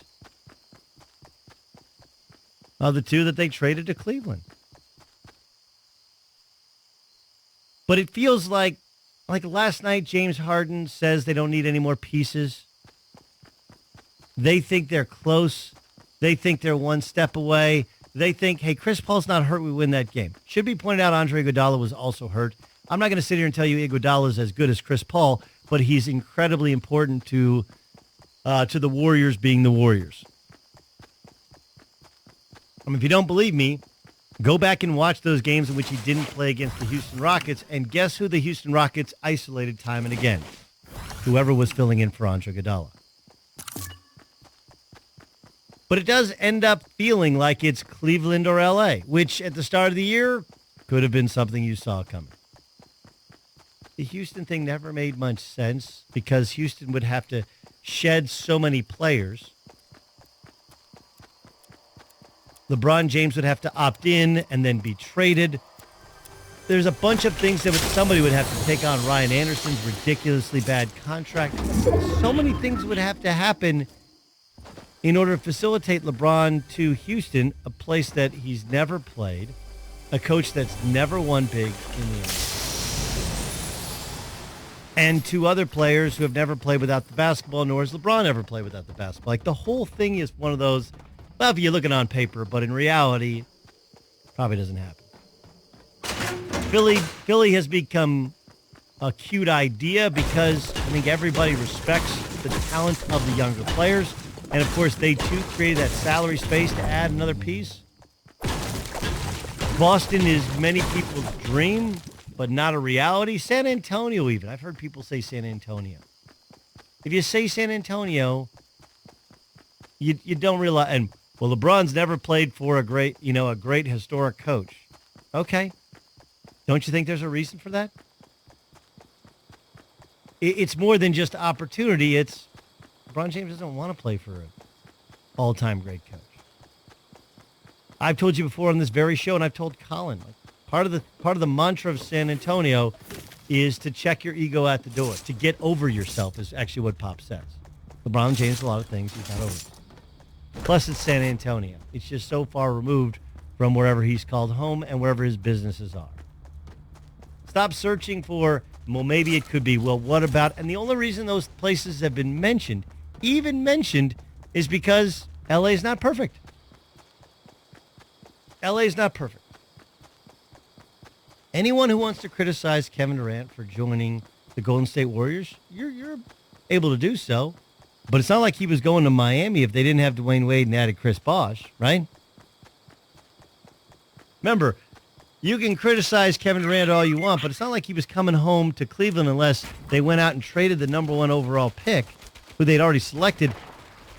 of the two that they traded to Cleveland. But it feels like last night, James Harden says they don't need any more pieces. They think they're close. They think they're one step away. They think, hey, Chris Paul's not hurt. We win that game. Should be pointed out, Andre Iguodala was also hurt. I'm not going to sit here and tell you Iguodala is as good as Chris Paul, but he's incredibly important to the Warriors being the Warriors. I mean, if you don't believe me, go back and watch those games in which he didn't play against the Houston Rockets, and guess who the Houston Rockets isolated time and again? Whoever was filling in for Andre Iguodala. But it does end up feeling like it's Cleveland or L.A., which at the start of the year could have been something you saw coming. The Houston thing never made much sense because Houston would have to shed so many players. LeBron James would have to opt in and then be traded. There's a bunch of things that somebody would have to take on. Ryan Anderson's ridiculously bad contract. So many things would have to happen in order to facilitate LeBron to Houston, a place that he's never played, a coach that's never won big in the NBA, and two other players who have never played without the basketball, nor has LeBron ever played without the basketball. Like, the whole thing is one of those, well, if you look at it on paper, but in reality, probably doesn't happen. Philly has become a cute idea because I think everybody respects the talent of the younger players. And, of course, they, too, created that salary space to add another piece. Boston is many people's dream, but not a reality. San Antonio, even. I've heard people say San Antonio. If you say San Antonio, you don't realize. And, well, LeBron's never played for a great historic coach. Okay. Don't you think there's a reason for that? It's more than just opportunity. It's LeBron James doesn't want to play for an all-time great coach. I've told you before on this very show, and I've told Colin, part of the mantra of San Antonio is to check your ego at the door. To get over yourself is actually what Pop says. LeBron James, a lot of things he's not over. Plus, it's San Antonio. It's just so far removed from wherever he's called home and wherever his businesses are. Stop searching for, well, maybe it could be, well, what about? And the only reason those places have been mentioned, is because L.A. is not perfect. L.A. is not perfect. Anyone who wants to criticize Kevin Durant for joining the Golden State Warriors, you're able to do so. But it's not like he was going to Miami if they didn't have Dwayne Wade and added Chris Bosh, right? Remember, you can criticize Kevin Durant all you want, but it's not like he was coming home to Cleveland unless they went out and traded the number 1 overall pick, who they'd already selected,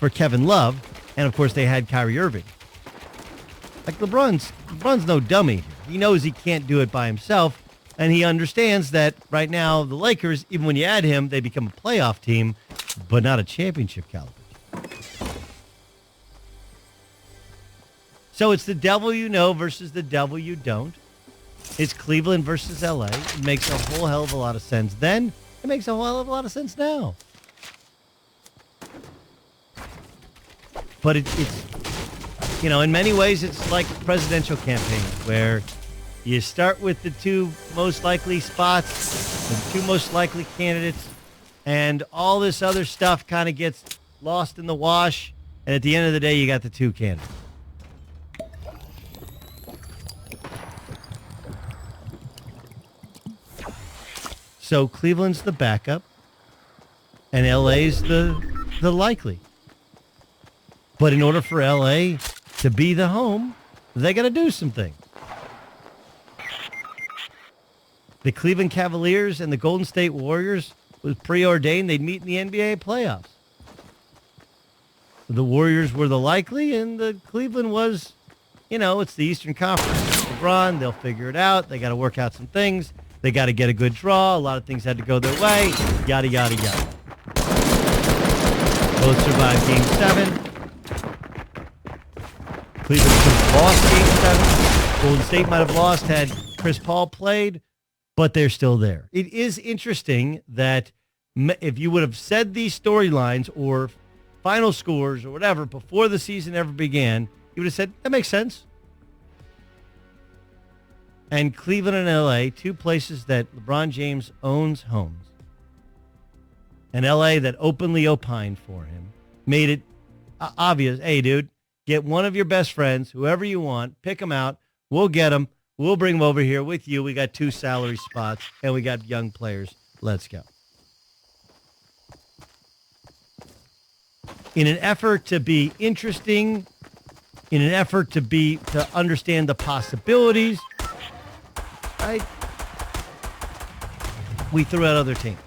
for Kevin Love, and of course they had Kyrie Irving. Like, LeBron's no dummy. He knows he can't do it by himself, and he understands that right now the Lakers, even when you add him, they become a playoff team, but not a championship caliber. So it's the devil you know versus the devil you don't. It's Cleveland versus L.A. It makes a whole hell of a lot of sense then. It makes a whole hell of a lot of sense now. But it's, in many ways, it's like presidential campaigns where you start with the two most likely spots, the two most likely candidates, and all this other stuff kind of gets lost in the wash. And at the end of the day, you got the two candidates. So Cleveland's the backup, and LA's the likely. But in order for LA to be the home, they got to do some things. The Cleveland Cavaliers and the Golden State Warriors was preordained they'd meet in the NBA playoffs. The Warriors were the likely, and the Cleveland was, it's the Eastern Conference. LeBron, they'll figure it out. They got to work out some things. They got to get a good draw. A lot of things had to go their way. Yada, yada, yada. Both survived Game 7. Cleveland could have lost Game 7. Golden State might have lost had Chris Paul played, but they're still there. It is interesting that if you would have said these storylines or final scores or whatever before the season ever began, you would have said, that makes sense. And Cleveland and L.A., two places that LeBron James owns homes, and L.A. that openly opined for him, made it obvious, hey, dude, get one of your best friends, whoever you want, pick them out, we'll get them, we'll bring them over here with you. We got 2 salary spots, and we got young players. Let's go. In an effort to be interesting, in an effort to understand the possibilities, we threw out other teams.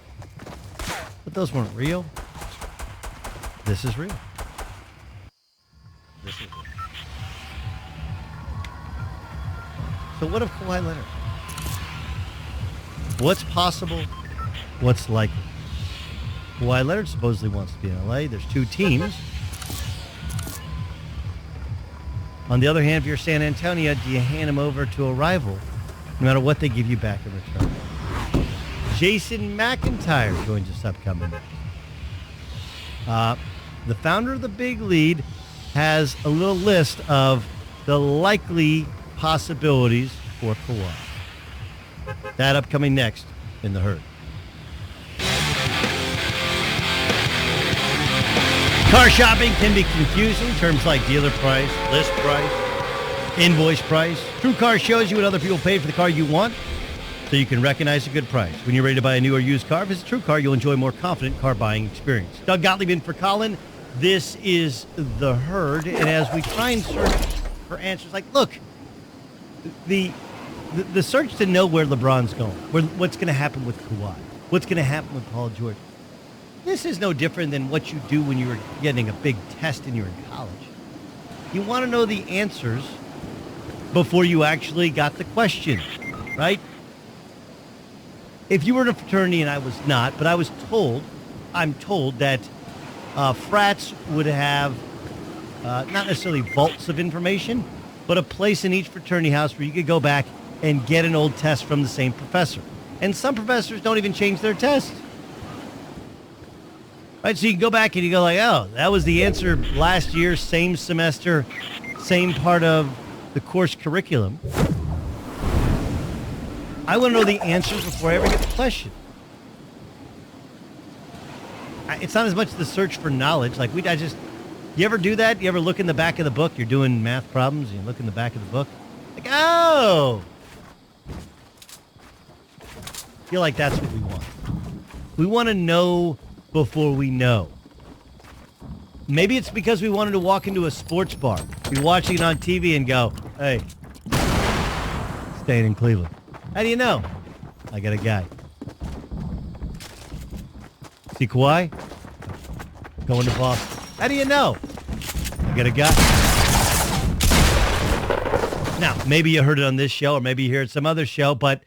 But those weren't real. This is real. This is real. So what of Kawhi Leonard? What's possible? What's likely? Kawhi Leonard supposedly wants to be in LA. There's 2 teams. On the other hand, if you're San Antonio, do you hand him over to a rival no matter what they give you back in return? Jason McIntyre joins us upcoming. The founder of the Big Lead has a little list of the likely possibilities for Kawhi. That upcoming next in The Herd. Car shopping can be confusing. Terms like dealer price, list price, invoice price. TrueCar shows you what other people paid for the car you want, so you can recognize a good price. When you're ready to buy a new or used car, visit TrueCar. You'll enjoy a more confident car buying experience. Doug Gottlieb in for Colin. This is The Herd, and as we try and search for answers, like, look, the search to know where LeBron's going, what's going to happen with Kawhi, what's going to happen with Paul George. This is no different than what you do when you were getting a big test and you're in college. You want to know the answers before you actually got the question, right? If you were in a fraternity and I was not, but I'm told that frats would have not necessarily vaults of information, but a place in each fraternity house where you could go back and get an old test from the same professor. And some professors don't even change their tests. Right, so you can go back and you go like, oh, that was the answer last year, same semester, same part of the course curriculum. I want to know the answers before I ever get the question. It's not as much the search for knowledge. Like you ever do that? You ever look in the back of the book? You're doing math problems. You look in the back of the book. Like, oh. I feel like that's what we want. We want to know before we know. Maybe it's because we wanted to walk into a sports bar, be watching it on TV and go, hey, staying in Cleveland. How do you know? I got a guy. See Kawhi? Going to Boston. How do you know? I got a guy. Now, maybe you heard it on this show or maybe you hear it some other show, but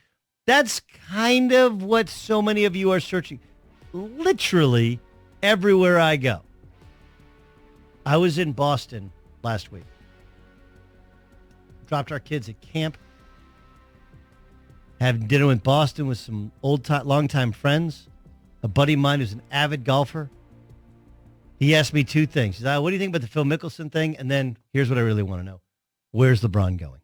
that's kind of what so many of you are searching. Literally everywhere I go. I was in Boston last week. Dropped our kids at camp. Having dinner in Boston with some longtime friends. A buddy of mine who's an avid golfer. He asked me 2 things. He said, what do you think about the Phil Mickelson thing? And then here's what I really want to know. Where's LeBron going?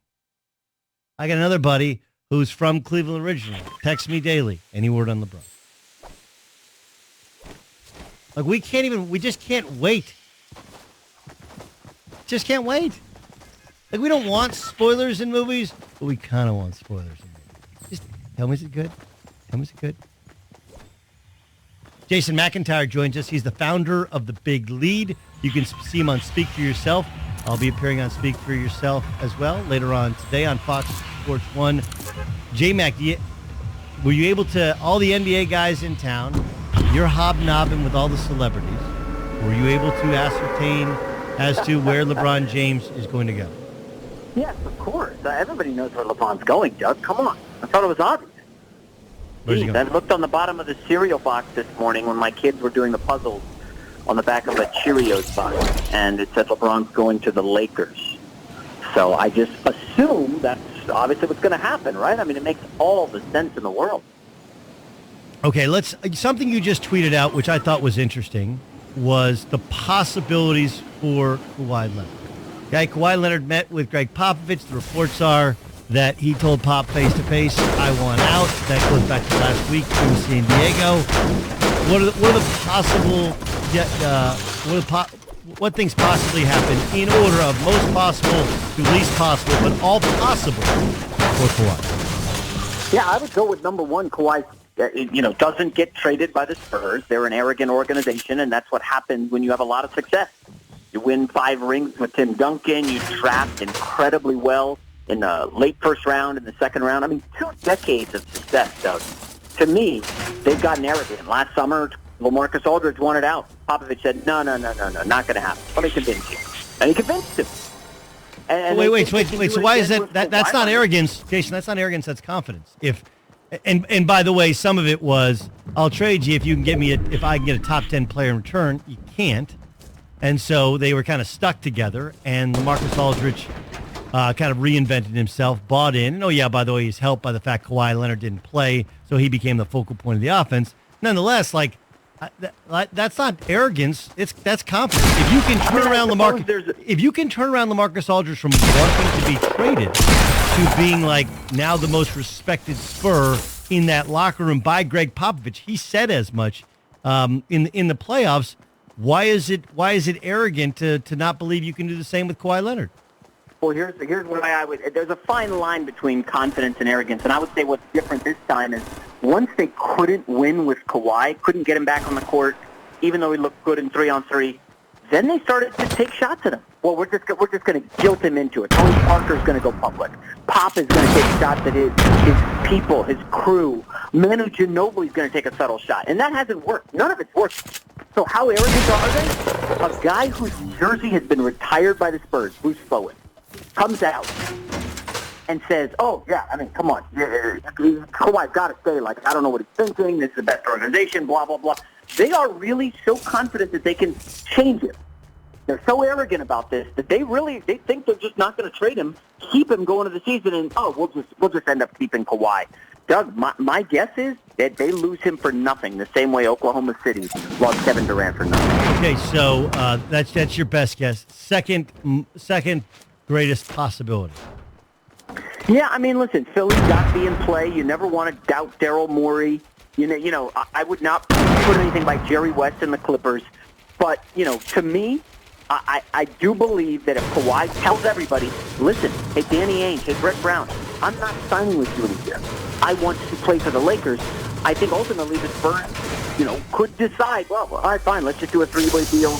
I got another buddy who's from Cleveland originally. Texts me daily. Any word on LeBron? Like, we just can't wait. Just can't wait. Like, we don't want spoilers in movies, but we kind of want spoilers in movies. Just tell me, is it good? Tell me, is it good? Jason McIntyre joins us. He's the founder of The Big Lead. You can see him on Speak For Yourself. I'll be appearing on Speak For Yourself as well later on today on Fox Sports 1. J-Mac, were you able to, all the NBA guys in town, you're hobnobbing with all the celebrities. Were you able to ascertain as to where LeBron James is going to go? Yes, of course. Everybody knows where LeBron's going, Doug. Come on. I thought it was obvious. Where's he going? I looked on the bottom of the cereal box this morning when my kids were doing the puzzles on the back of a Cheerios box, and it said LeBron's going to the Lakers. So I just assume that's obviously what's going to happen, right? I mean, it makes all the sense in the world. Okay, something you just tweeted out, which I thought was interesting, was the possibilities for Kawhi Leonard. Okay, Kawhi Leonard met with Greg Popovich. The reports are that he told Pop face-to-face, I want out. That goes back to last week in San Diego. What things possibly happen in order of most possible to least possible, but all possible for Kawhi? Yeah, I would go with number one. Kawhi, doesn't get traded by the Spurs. They're an arrogant organization, and that's what happens when you have a lot of success. You win 5 rings with Tim Duncan. You draft incredibly well in the late first round, in the second round. I mean, 2 decades of success, Doug. To me, they've gotten arrogant. Last summer, LaMarcus Aldridge wanted out. Popovich said, no, not going to happen. Let me convince you. And he convinced him. And wait. So why is that? That's not arrogance, Jason. That's not arrogance. That's confidence. And by the way, some of it was, I'll trade you if you can get me if I can get a top 10 player in return. You can't. And so they were kind of stuck together. And LaMarcus Aldridge kind of reinvented himself, bought in. And by the way, he's helped by the fact Kawhi Leonard didn't play, so he became the focal point of the offense. Nonetheless, that's not arrogance. That's confidence. If you can turn around LaMarcus Aldridge from wanting to be traded to being now the most respected Spur in that locker room by Greg Popovich, he said as much in the playoffs. Why is it arrogant to not believe you can do the same with Kawhi Leonard? Well, here's what I would. There's a fine line between confidence and arrogance, and I would say what's different this time is once they couldn't win with Kawhi, couldn't get him back on the court, even though he looked good in 3-on-3, then they started to take shots at him. Well, we're just going to guilt him into it. Tony Parker's going to go public. Pop is going to take shots at his people, his crew. Manu Ginobili's going to take a subtle shot, and that hasn't worked. None of it's worked. So how arrogant are they? A guy whose jersey has been retired by the Spurs, Bruce Bowen, comes out and says, come on. Kawhi's got to stay. I don't know what he's thinking. This is the best organization, blah, blah, blah. They are really so confident that they can change it. They're so arrogant about this that they think they're just not going to trade him, keep him going to the season, and, we'll just end up keeping Kawhi. Doug, my guess is that they lose him for nothing, the same way Oklahoma City lost Kevin Durant for nothing. Okay, so that's your best guess. Second greatest possibility. Yeah, I mean, listen, Philly's got to be in play. You never want to doubt Daryl Morey. I would not put anything by Jerry West and the Clippers. But, to me, I do believe that if Kawhi tells everybody, listen, hey, Danny Ainge, hey, Brett Brown, I'm not signing with you this year. I want to play for the Lakers. I think ultimately the Spurs, could decide, well, all right, fine, let's just do a 3-way deal,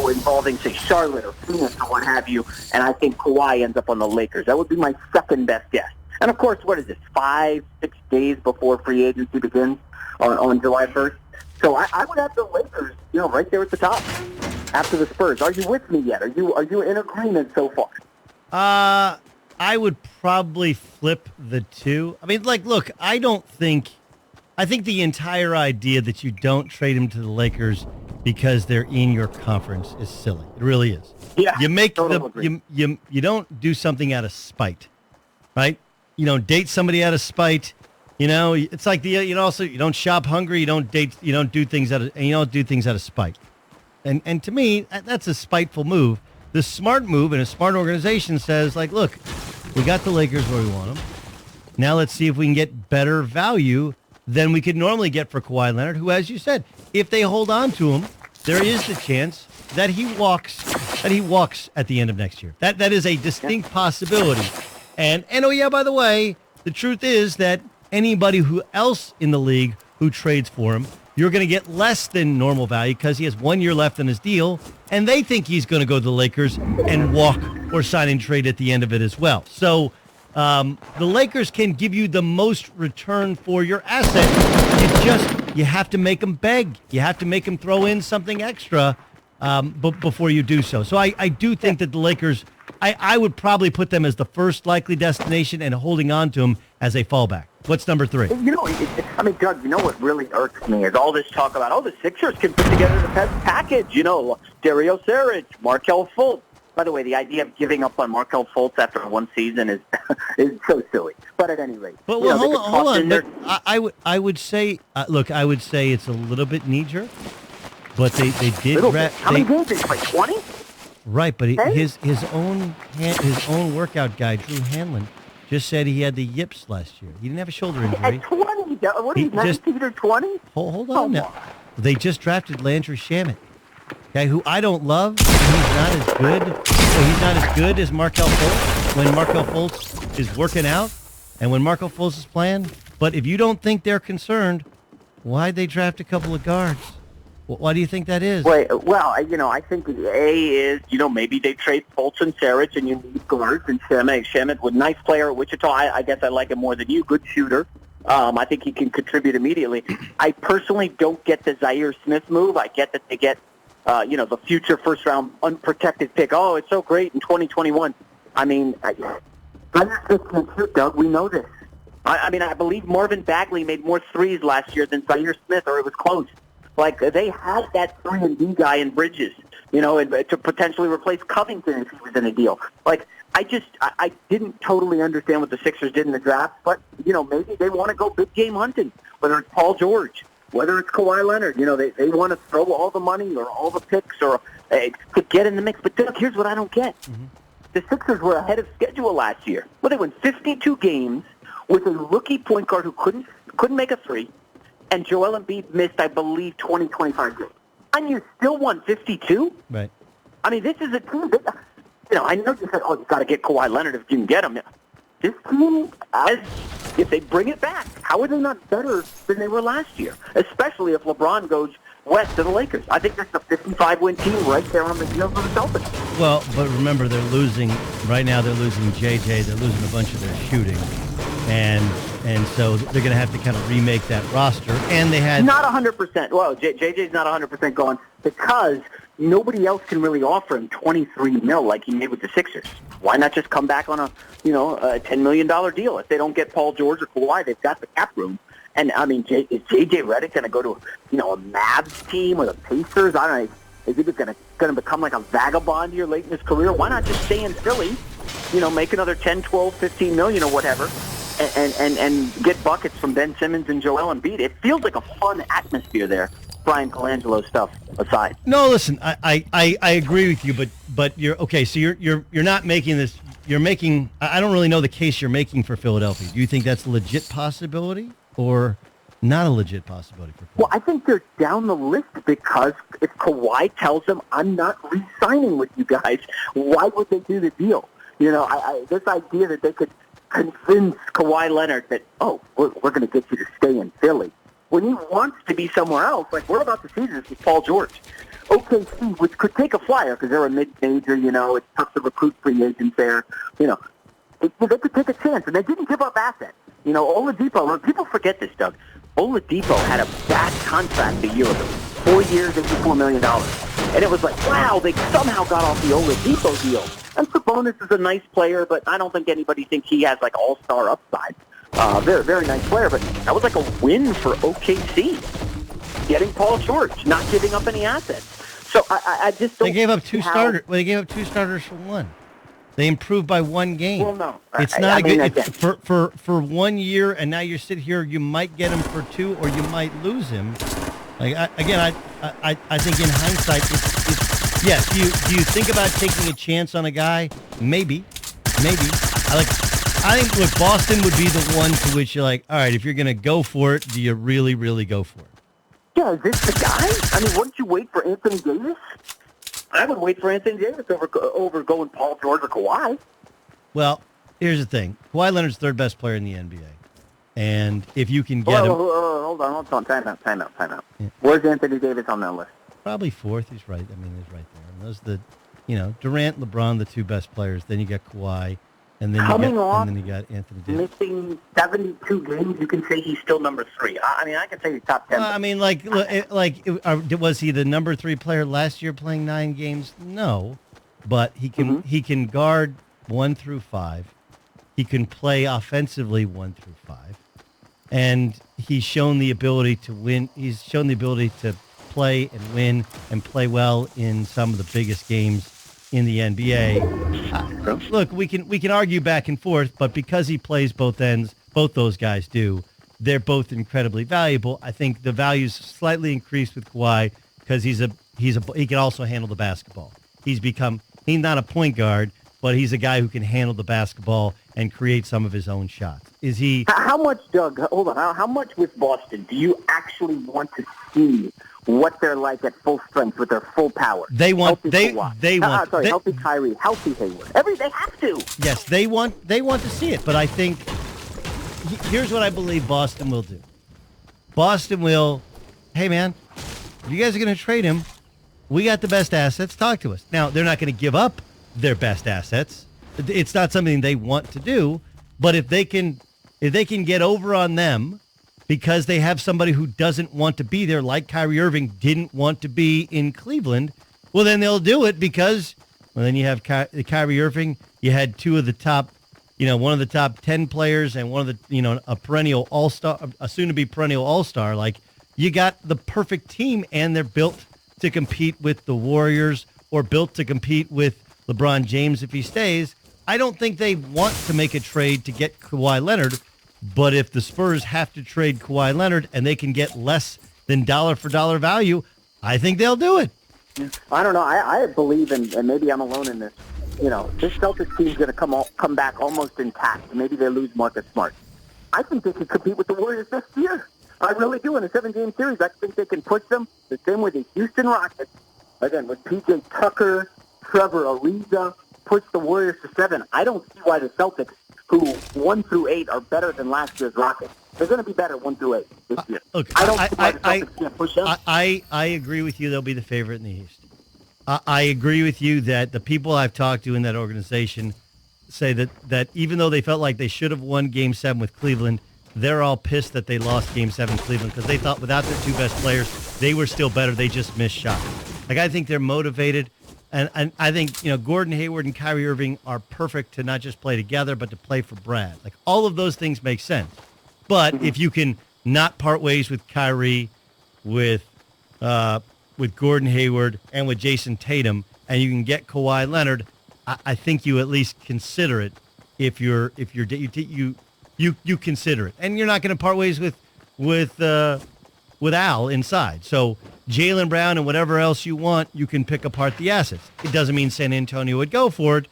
involving, say, Charlotte or Phoenix or what have you, and I think Kawhi ends up on the Lakers. That would be my second best guess. And, of course, what is this, 5-6 days before free agency begins on July 1st? So I would have the Lakers, right there at the top after the Spurs. Are you with me yet? Are you in agreement so far? I would probably flip the two. I mean, look, I think the entire idea that you don't trade him to the Lakers because they're in your conference is silly. It really is. Yeah, you make totally you don't do something out of spite, right? You don't date somebody out of spite. It's like also you don't shop hungry. You don't do things out of spite. And to me, that's a spiteful move. The smart move in a smart organization says, look, we got the Lakers where we want them. Now let's see if we can get better value than we could normally get for Kawhi Leonard, who, as you said, if they hold on to him, there is the chance that he walks at the end of next year. That is a distinct possibility. And by the way, the truth is that anybody who else in the league who trades for him, you're going to get less than normal value because he has 1 year left in his deal, and they think he's going to go to the Lakers and walk or sign and trade at the end of it as well. So the Lakers can give you the most return for your asset. You have to make them beg. You have to make them throw in something extra before you do so. So I do think that the Lakers, I would probably put them as the first likely destination and holding on to them as a fallback. What's number 3? Doug, what really irks me is all this talk about, the Sixers can put together the best package. Dario Saric, Markelle Fultz, By the way, the idea of giving up on Markelle Fultz after one season is is so silly. But at any rate, But you know, hold on. their- But I would say, look, I would say it's a little bit knee-jerk, but they did little draft. bit. How many games did he play? 20? Right, but Hey? his own workout guy, Drew Hanlon, just said he had the yips last year. He didn't have a shoulder injury. At 20? What are He you, 19 or 20? Hold on now. They just drafted Landry Shamet, okay, who I don't love. And he's not as good. He's not as good as Markelle Fultz when Markelle Fultz is working out and when Markelle Fultz is playing. But if you don't think they're concerned, why'd they draft a couple of guards? Why do you think that is? Wait, well, you know, I think A is, you know, maybe they trade Fultz and Sarich and you need guards and Shamet was nice player at Wichita. I guess I like him more than you. Good shooter. I think he can contribute immediately. I personally don't get the Zaire Smith move. I get that they get, you know, the future first-round unprotected pick. Oh, it's so great in 2021. I mean, Zaire Smith can shoot, Doug. We know this. I mean, I believe Marvin Bagley made more threes last year than Zaire Smith, or it was close. Like, they had that 3-and-D guy in Bridges, you know, and to potentially replace Covington if he was in a deal. Like, I didn't totally understand what the Sixers did in the draft, but, you know, maybe they want to go big game hunting, whether it's Paul George, whether it's Kawhi Leonard. You know, they want to throw all the money or all the picks or to get in the mix. But, Doug, here's what I don't get. Mm-hmm. The Sixers were ahead of schedule last year. Well, they won 52 games with a rookie point guard who couldn't make a three, and Joel Embiid missed, I believe, 25 games. And you still won 52? Right. I mean, this is a team that, you know, I know you said, oh, you got to get Kawhi Leonard if you can get him. This team, if they bring it back, how are they not better than they were last year? Especially if LeBron goes west to the Lakers. I think that's a 55-win team right there on the heels of the Celtics. Well, but remember, they're losing, right now they're losing JJ, they're losing a bunch of their shooting. And so they're going to have to kind of remake that roster. And they had... Not 100%. Well, JJ's not 100% gone because nobody else can really offer him $23 million like he made with the Sixers. Why not just come back on a $10 million deal? If they don't get Paul George or Kawhi, they've got the cap room. And, I mean, is J.J. Redick going to go to, a Mavs team or the Pacers? I don't know. Is he going to become like a vagabond here late in his career? Why not just stay in Philly, make another 10, 12, 15 million or whatever, and get buckets from Ben Simmons and Joel Embiid? It feels like a fun atmosphere there, Brian Colangelo stuff aside. No, listen, I agree with you, but you're okay. So you're not making this. You're making. I don't really know the case you're making for Philadelphia. Do you think that's a legit possibility or not a legit possibility for Philadelphia? Well, I think they're down the list because if Kawhi tells them, I'm not re-signing with you guys, why would they do the deal? This idea that they could convince Kawhi Leonard that, we're going to get you to stay in Philly, when he wants to be somewhere else, like we're about to see this with Paul George. OKC, which could take a flyer because they're a mid-major, it's tough to recruit free agents there, they could take a chance, and they didn't give up assets. Oladipo, people forget this, Doug. Oladipo had a bad contract a year ago, 4 years, $84 million. And it was like, wow, they somehow got off the Oladipo deal. And Sabonis is a nice player, but I don't think anybody thinks he has, like, all-star upside. Very, very nice player, but that was like a win for OKC, getting Paul George, not giving up any assets. So I just don't. They gave up two starters. Well, they gave up two starters for one. They improved by one game. Well, no, it's not for 1 year, and now you sit here. You might get him for two, or you might lose him. Like I think in hindsight, it's yes. Do you think about taking a chance on a guy? Maybe. I think look, Boston would be the one to which you're like, all right, if you're going to go for it, do you really, really go for it? Yeah, is this the guy? I mean, wouldn't you wait for Anthony Davis? I would wait for Anthony Davis over going Paul George or Kawhi. Well, here's the thing. Kawhi Leonard's third best player in the NBA. And if you can get him... Hold on. Time out. Yeah. Where's Anthony Davis on that list? Probably fourth. He's right. I mean, he's right there. And those are the, Durant, LeBron, the two best players. Then you got Kawhi. And then you got Anthony Davis. Missing 72 games, you can say he's still number 3. I mean, I could say he's top 10. I mean, was he the number 3 player last year playing 9 games? No, but he can guard 1 through 5. He can play offensively 1 through 5, and he's shown the ability to win. He's shown the ability to play and win and play well in some of the biggest games in the NBA. Look, we can argue back and forth, but because he plays both ends, both those guys do. They're both incredibly valuable. I think the value's slightly increased with Kawhi because he can also handle the basketball. He's not a point guard, but he's a guy who can handle the basketball and create some of his own shots. Is he? How much, Doug? Hold on. How much with Boston do you actually want to see what they're like at full strength with their full power? They want. Healthy Kyrie, healthy Hayward. They have to. Yes, they want to see it, but I think here's what I believe Boston will do. Boston will, hey man, if you guys are going to trade him, we got the best assets. Talk to us. Now they're not going to give up their best assets. It's not something they want to do, but if they can get over on them because they have somebody who doesn't want to be there, like Kyrie Irving didn't want to be in Cleveland, well, then they'll do it because, well, then you have Kyrie Irving. You had two of the top, one of the top 10 players and one of the, a perennial all-star, a soon-to-be perennial all-star. Like, you got the perfect team, and they're built to compete with the Warriors or built to compete with LeBron James if he stays. I don't think they want to make a trade to get Kawhi Leonard, but if the Spurs have to trade Kawhi Leonard and they can get less than dollar-for-dollar value, I think they'll do it. I don't know. I believe, and maybe I'm alone in this, this Celtics team's going to come back almost intact. Maybe they lose Marcus Smart. I think they could compete with the Warriors next year. I really do. In a 7-game series, I think they can push them the same way the Houston Rockets, again, with P.J. Tucker, Trevor Ariza, push the Warriors to 7. I don't see why the Celtics, who 1 through 8 are better than last year's Rockets. They're going to be better 1 through 8 this year. Look, I don't see why the Celtics can't push them. I agree with you. They'll be the favorite in the East. I agree with you that the people I've talked to in that organization say that even though they felt like they should have won Game 7 with Cleveland, they're all pissed that they lost Game 7 Cleveland because they thought without their two best players, they were still better. They just missed shots. Like, I think they're motivated. And I think, Gordon Hayward and Kyrie Irving are perfect to not just play together, but to play for Brad. Like, all of those things make sense. But if you can not part ways with Kyrie, with Gordon Hayward, and with Jason Tatum, and you can get Kawhi Leonard, I think you at least consider it. You consider it, and you're not going to part ways with Al inside. So Jaylen Brown and whatever else you want, you can pick apart the assets. It doesn't mean San Antonio would go for it,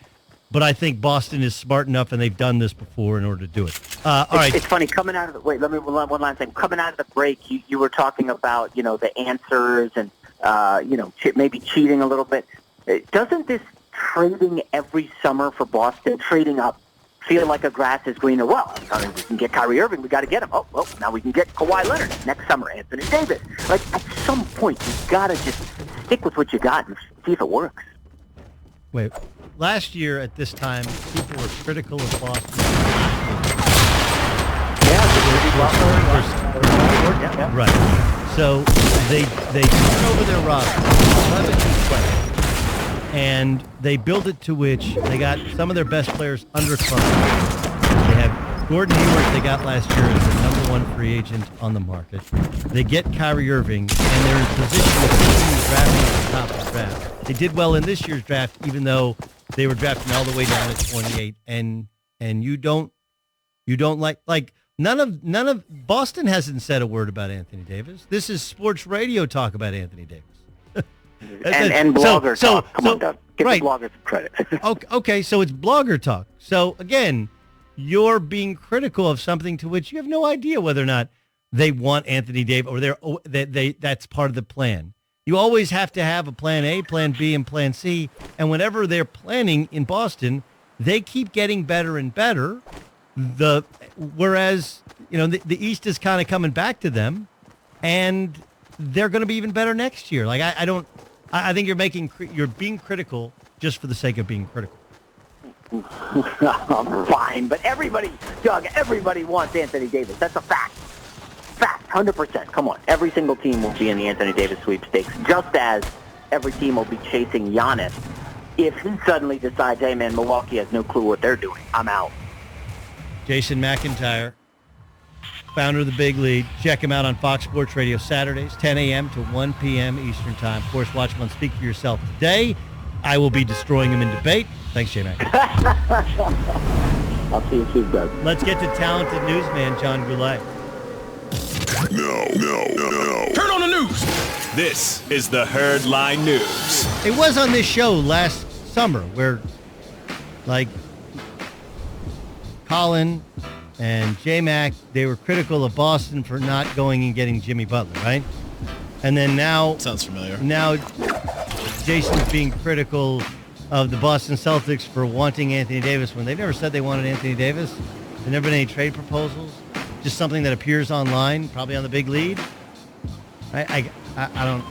but I think Boston is smart enough, and they've done this before in order to do it. All right. It's funny coming out of the let me one last thing. Coming out of the break, you were talking about the answers and maybe cheating a little bit. Doesn't this trading every summer for Boston, trading up, feel like a grass is greener? Well, we can get Kyrie Irving. We got to get him. Oh, well, now we can get Kawhi Leonard. Next summer, Anthony Davis. Like, at some point, you got to just stick with what you got and see if it works. Wait, last year at this time, people were critical of Boston. Yeah. Right. So they took over their roster, 11 new players. And they built it to which they got some of their best players under contract. They have Gordon Hayward they got last year as the number 1 free agent on the market. They get Kyrie Irving, and they're in position to continue drafting at the top of the draft. They did well in this year's draft, even though they were drafting all the way down at 28. And you don't like none of Boston hasn't said a word about Anthony Davis. This is sports radio talk about Anthony Davis. And blogger talk. Come on, Doug. Give the blogger some credit. Okay, so it's blogger talk. So, again, you're being critical of something to which you have no idea whether or not they want Anthony Davis or that's part of the plan. You always have to have a plan A, plan B, and plan C. And whenever they're planning in Boston, they keep getting better and better. Whereas, the East is kind of coming back to them, and they're going to be even better next year. Like, I think you're being critical just for the sake of being critical. Fine, but everybody wants Anthony Davis. That's a fact. Fact, 100%. Come on. Every single team will be in the Anthony Davis sweepstakes, just as every team will be chasing Giannis if he suddenly decides, hey, man, Milwaukee has no clue what they're doing. I'm out. Jason McIntyre, founder of The Big Lead. Check him out on Fox Sports Radio Saturdays, 10 a.m. to 1 p.m. Eastern Time. Of course, watch him on Speak for Yourself today. I will be destroying him in debate. Thanks, J-Mac. I'll see you soon, Doug. Let's get to talented newsman John Goulet. No. Turn on the news. This is the Herd Line News. It was on this show last summer where, like, Colin and J-Mac, they were critical of Boston for not going and getting Jimmy Butler, right? And then now... Sounds familiar. Now Jason's being critical of the Boston Celtics for wanting Anthony Davis when they never said they wanted Anthony Davis. There never been any trade proposals. Just something that appears online, probably on the big lead. I don't...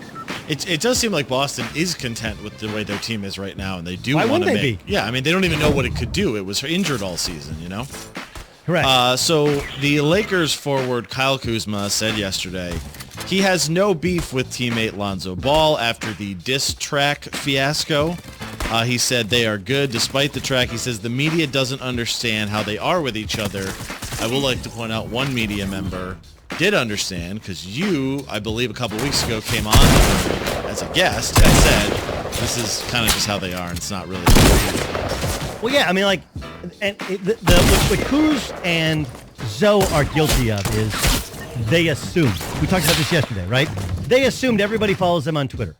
It does seem like Boston is content with the way their team is right now, and they do Why want to wouldn't they make... be? Yeah, I mean, they don't even know what it could do. It was injured all season, you know? Correct. So the Lakers forward Kyle Kuzma said yesterday he has no beef with teammate Lonzo Ball after the diss track fiasco. He said they are good despite the track. He says the media doesn't understand how they are with each other. I would like to point out one media member did understand because you, I believe a couple weeks ago, came on as a guest and said this is kind of just how they are and it's not really... Well, yeah, I mean, like, and what Kuz and Zoe are guilty of is they assume. We talked about this yesterday, right? They assumed everybody follows them on Twitter.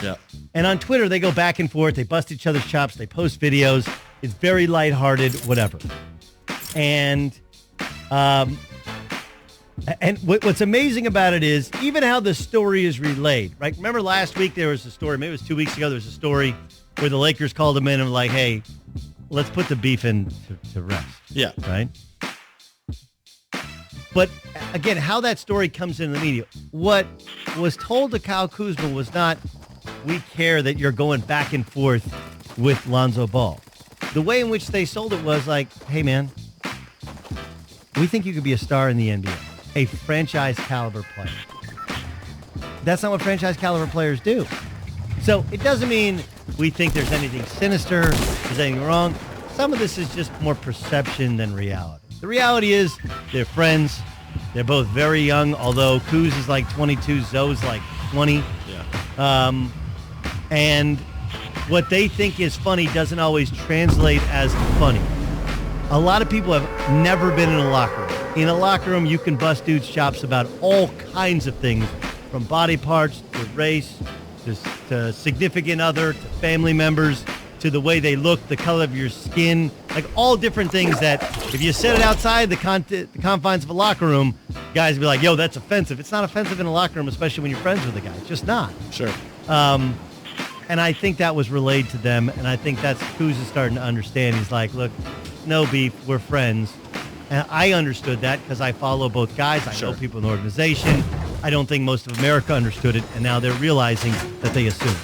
Yeah. And on Twitter, they go back and forth. They bust each other's chops. They post videos. It's very lighthearted, whatever. And what's amazing about it is even how the story is relayed, right? Remember last week there was a story, maybe it was 2 weeks ago, there was a story where the Lakers called them in and were like, hey, let's put the beef in to rest. Yeah. Right? But again, how that story comes into the media, what was told to Kyle Kuzma was not, we care that you're going back and forth with Lonzo Ball. The way in which they sold it was like, hey, man, we think you could be a star in the NBA, a franchise caliber player. That's not what franchise caliber players do. So it doesn't mean we think there's anything sinister, there's anything wrong. Some of this is just more perception than reality. The reality is they're friends. They're both very young, although Kuz is like 22, Zoe's like 20. Yeah. And what they think is funny doesn't always translate as funny. A lot of people have never been in a locker room. In a locker room, you can bust dudes' chops about all kinds of things, from body parts to race to significant other to family members to the way they look, the color of your skin, like all different things that if you said it outside the confines of a locker room, guys would be like, yo, that's offensive. It's not offensive in a locker room, especially when you're friends with a guy. It's just not. Sure. And I think that was relayed to them, and I think that's Kuz is starting to understand. He's like, look, no beef, we're friends. And I understood that because I follow both guys. I know people in the organization. I don't think most of America understood it, and now they're realizing that they assumed.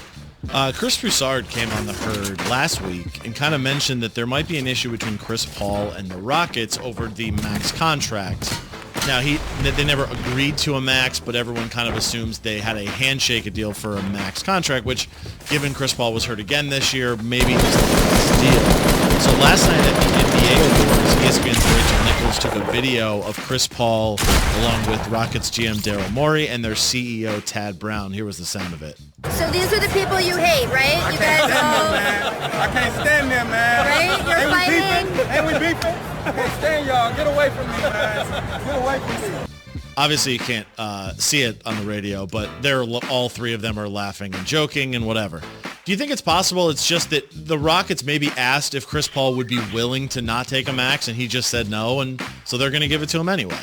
Chris Broussard came on the Herd last week and kind of mentioned that there might be an issue between Chris Paul and the Rockets over the max contract. Now, they never agreed to a max, but everyone kind of assumes they had a handshake deal for a max contract, which, given Chris Paul was hurt again this year, maybe just the best deal. So last night at the NBA Awards, ESPN's Rachel Nichols took a video of Chris Paul along with Rockets GM Daryl Morey and their CEO Tad Brown. Here was the sound of it. So these are the people you hate, right? You guys all... I can't stand them, man. Right? You're fighting? Ain't we beefing? I can't stand y'all. Get away from me, man. Get away from me. Obviously, you can't see it on the radio, but all three of them are laughing and joking and whatever. Do you think it's possible it's just that the Rockets maybe asked if Chris Paul would be willing to not take a max, and he just said no, and so they're going to give it to him anyway?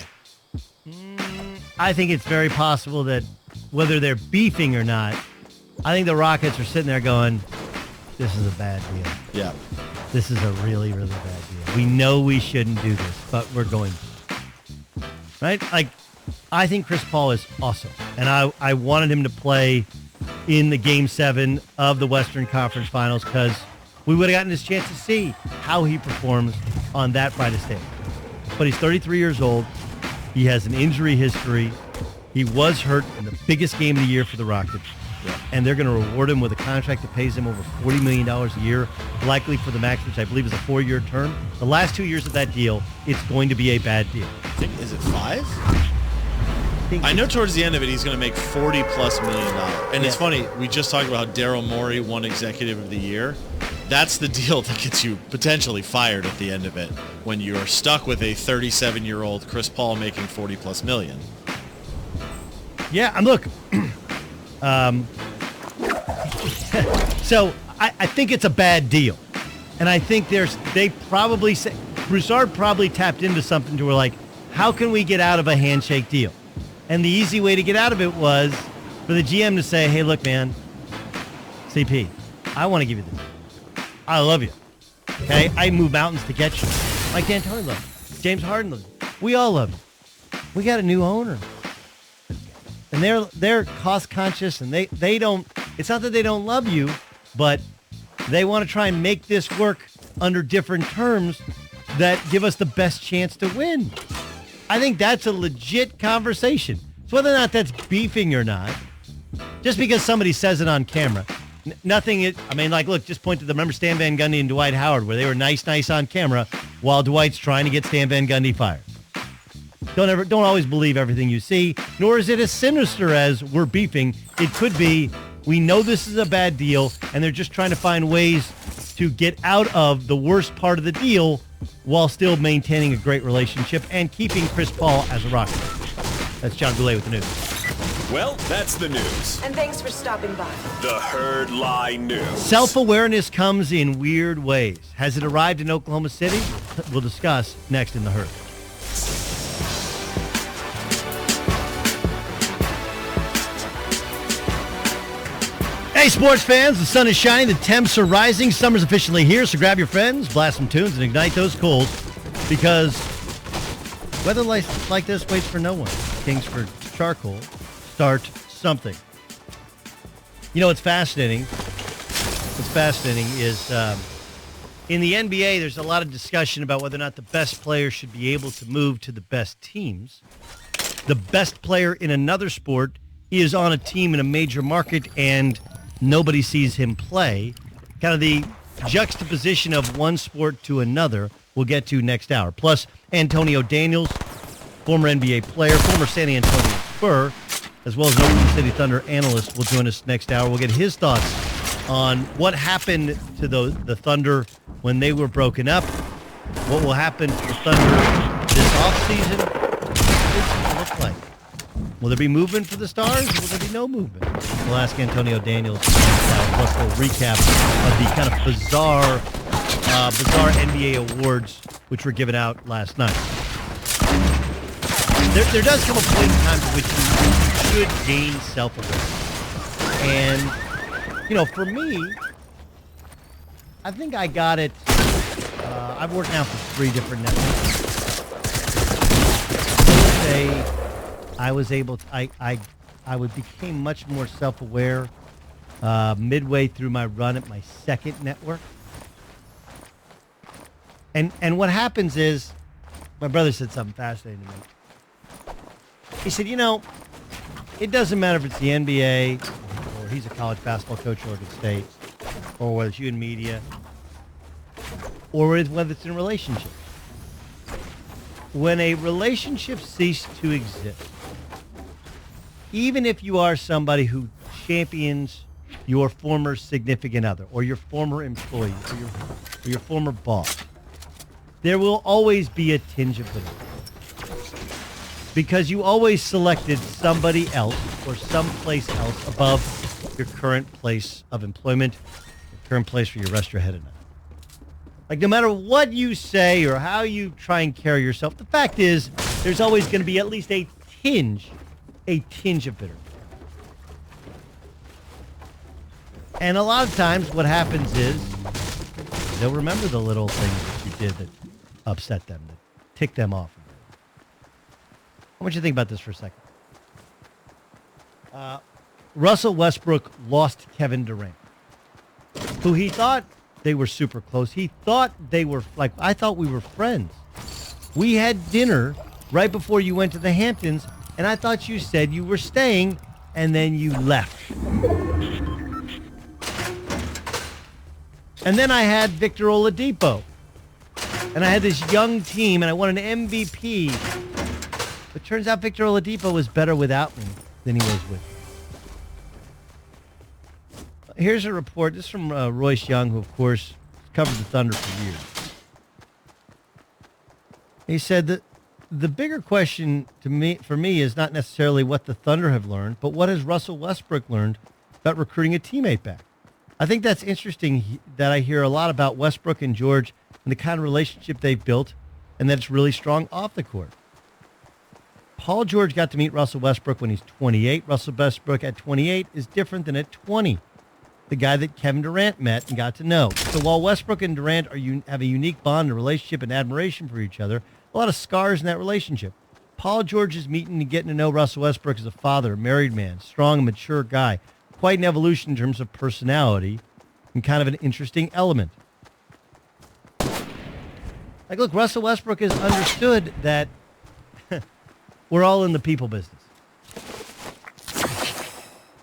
I think it's very possible that whether they're beefing or not, I think the Rockets are sitting there going, this is a bad deal. Yeah. This is a really, really bad deal. We know we shouldn't do this, but we're going to. Right? Like, I think Chris Paul is awesome. And I wanted him to play in the Game 7 of the Western Conference Finals because we would have gotten his chance to see how he performs on that brightest stage. But he's 33 years old. He has an injury history. He was hurt in the biggest game of the year for the Rockets. Yeah. And they're going to reward him with a contract that pays him over $40 million a year, likely for the max, which I believe is a 4-year term. The last 2 years of that deal, it's going to be a bad deal. Is it 5? I know towards the end of it, he's going to make $40+ million. And it's funny, we just talked about how Daryl Morey won Executive of the Year. That's the deal that gets you potentially fired at the end of it when you're stuck with a 37-year-old Chris Paul making $40+ million. Yeah, and look, so I think it's a bad deal. And I think Broussard probably tapped into something to where, like, how can we get out of a handshake deal? And the easy way to get out of it was for the GM to say, hey, look, man, CP, I want to give you this. I love you. Okay? I move mountains to get you. Mike D'Antoni loves you. James Harden loves you. We all love you. We got a new owner. And they're cost conscious, and they don't, it's not that they don't love you, but they want to try and make this work under different terms that give us the best chance to win. I think that's a legit conversation. So whether or not that's beefing or not, just because somebody says it on camera, look, just point to remember Stan Van Gundy and Dwight Howard, where they were nice on camera while Dwight's trying to get Stan Van Gundy fired. Don't always believe everything you see, nor is it as sinister as we're beefing. It could be, we know this is a bad deal, and they're just trying to find ways to get out of the worst part of the deal while still maintaining a great relationship and keeping Chris Paul as a Rocket. That's John Goulet with the news. Well, that's the news. And thanks for stopping by. The Herd Lie News. Self-awareness comes in weird ways. Has it arrived in Oklahoma City? We'll discuss next in The Herd. Hey, sports fans, the sun is shining, the temps are rising, summer's officially here, so grab your friends, blast some tunes, and ignite those coals, because weather like this waits for no one. Kingsford Charcoal, start something. You know what's fascinating? Is in the NBA, there's a lot of discussion about whether or not the best player should be able to move to the best teams. The best player in another sport is on a team in a major market, and nobody sees him play. Kind of the juxtaposition of one sport to another we'll get to next hour. Plus, Antonio Daniels, former NBA player, former San Antonio Spur, as well as an Oklahoma City Thunder analyst, will join us next hour. We'll get his thoughts on what happened to the Thunder when they were broken up, what will happen to the Thunder this offseason, what does it look like? Will there be movement for the Stars, or will there be no movement? We'll ask Antonio Daniels, plus we'll recap of the kind of bizarre NBA awards which were given out last night. There does come a point in time in which you should gain self-awareness. And, for me, I think I got it. I've worked now for 3 different networks. I was able to, I became much more self-aware midway through my run at my second network. And what happens is, my brother said something fascinating to me. He said, it doesn't matter if it's the NBA, or he's a college basketball coach at Oregon State, or whether it's you in media, or whether it's in a relationship. When a relationship ceases to exist, even if you are somebody who champions your former significant other, or your former employee, or your former boss, there will always be a tinge of bitterness. Because you always selected somebody else or someplace else above your current place of employment, your current place where you rest your head at night. Like, no matter what you say or how you try and carry yourself, the fact is there's always going to be at least a tinge of bitterness. And a lot of times what happens is they'll remember the little things that you did that upset them, that ticked them off. I want you to think about this for a second. Russell Westbrook lost Kevin Durant, who he thought they were super close. He thought they were, I thought we were friends. We had dinner right before you went to the Hamptons, and I thought you said you were staying, and then you left. And then I had Victor Oladipo, and I had this young team, and I won an MVP But turns out Victor Oladipo was better without me than he was with me. Here's a report. This is from Royce Young, who, of course, covered the Thunder for years. He said that the bigger question for me is not necessarily what the Thunder have learned, but what has Russell Westbrook learned about recruiting a teammate back? I think that's interesting that I hear a lot about Westbrook and George and the kind of relationship they've built, and that it's really strong off the court. Paul George got to meet Russell Westbrook when he's 28. Russell Westbrook at 28 is different than at 20, the guy that Kevin Durant met and got to know. So while Westbrook and Durant have a unique bond and relationship and admiration for each other, a lot of scars in that relationship. Paul George is meeting and getting to know Russell Westbrook as a father, a married man, strong and mature guy. Quite an evolution in terms of personality and kind of an interesting element. Like, look, Russell Westbrook has understood that we're all in the people business.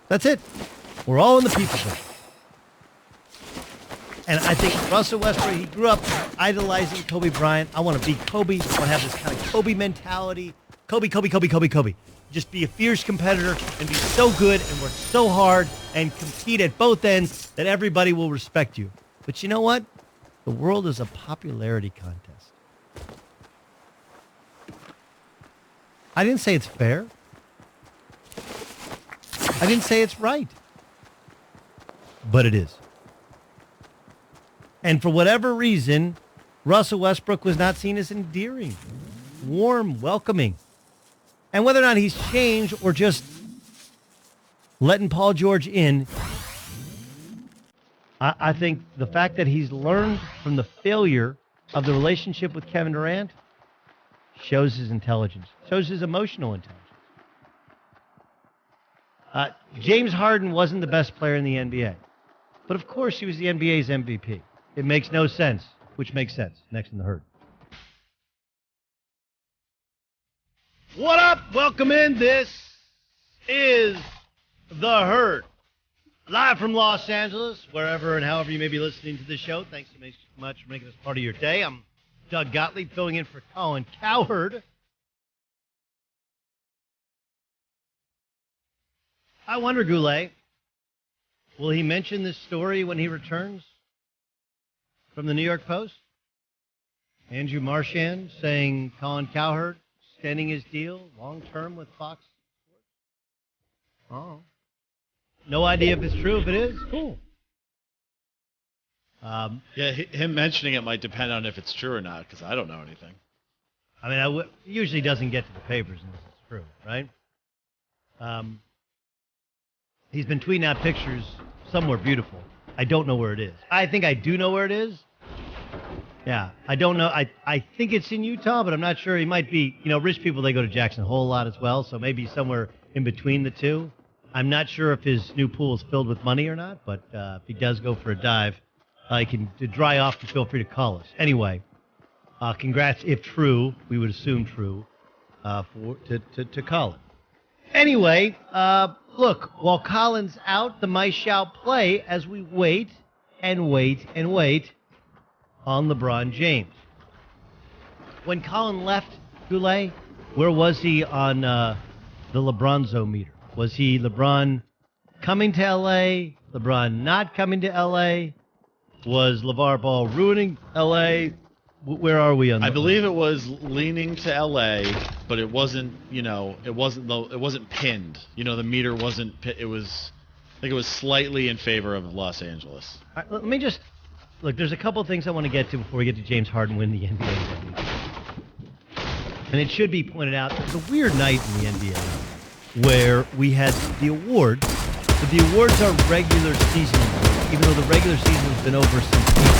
That's it. We're all in the people business. And I think Russell Westbrook, he grew up idolizing Kobe Bryant. I want to be Kobe. I want to have this kind of Kobe mentality. Kobe. Just be a fierce competitor and be so good and work so hard and compete at both ends that everybody will respect you. But you know what? The world is a popularity contest. I didn't say it's fair. I didn't say it's right. But it is. And for whatever reason, Russell Westbrook was not seen as endearing, warm, welcoming. And whether or not he's changed or just letting Paul George in, I think the fact that he's learned from the failure of the relationship with Kevin Durant shows his intelligence, shows his emotional intelligence. James Harden wasn't the best player in the NBA. But of course he was the NBA's MVP. It makes no sense, which makes sense. Next in the herd. What up? Welcome in. This is The Herd. Live from Los Angeles, wherever and however you may be listening to this show. Thanks so much for making this part of your day. I'm Doug Gottlieb, filling in for Colin Cowherd. I wonder, Goulet, will he mention this story when he returns from the New York Post? Andrew Marchand saying Colin Cowherd extending his deal long-term with Fox Sports? Oh. No idea if it's true. If it is, cool. Yeah, him mentioning it might depend on if it's true or not, because I don't know anything. I mean, it usually doesn't get to the papers unless it's true, right? He's been tweeting out pictures somewhere beautiful. I don't know where it is. I think I do know where it is. Yeah, I don't know. I think it's in Utah, but I'm not sure. He might be, rich people, they go to Jackson Hole a lot as well, so maybe somewhere in between the two. I'm not sure if his new pool is filled with money or not, but if he does go for a dive, he can dry off and feel free to call us. Anyway, congrats, if true, we would assume true, to Colin. Anyway, look, while Colin's out, the mice shall play as we wait and wait and wait on LeBron James. When Colin left Goulet, where was he on the LeBronzo meter? Was he LeBron coming to L.A., LeBron not coming to L.A.? Was LeVar Ball ruining L.A.? Where are we on that? I believe it was leaning to L.A., but it wasn't, it wasn't pinned. The meter wasn't, I think it was slightly in favor of Los Angeles. All right, let me just, look, there's a couple of things I want to get to before we get to James Harden winning the NBA. And it should be pointed out, it's a weird night in the NBA where we had the awards, but the awards are regular season awards, even though the regular season has been over since April.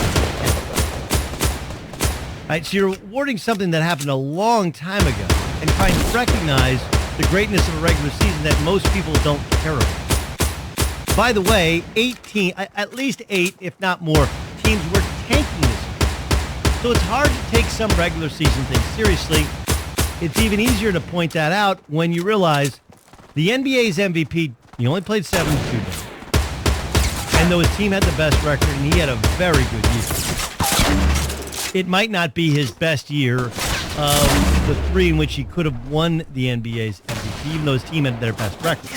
All right, so you're awarding something that happened a long time ago and trying to recognize the greatness of a regular season that most people don't care about. By the way, at least 8, if not more, teams were tanking this year. So it's hard to take some regular season things seriously. It's even easier to point that out when you realize the NBA's MVP, he only played 72 days. And though his team had the best record, and he had a very good year, it might not be his best year of the 3 in which he could have won the NBA's MVP, even though his team had their best record.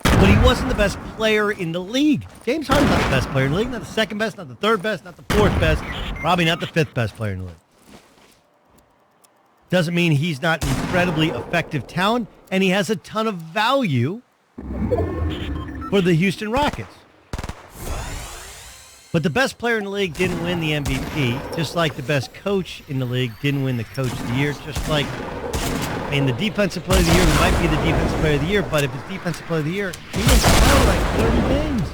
But he wasn't the best player in the league. James Harden's not the best player in the league, not the second best, not the third best, not the fourth best, probably not the 5th best player in the league. Doesn't mean he's not incredibly effective talent, and he has a ton of value for the Houston Rockets. But the best player in the league didn't win the MVP, just like the best coach in the league didn't win the Coach of the Year, just like, the defensive player of the year might be the defensive player of the year, but if it's defensive player of the year, he didn't play like 30 games.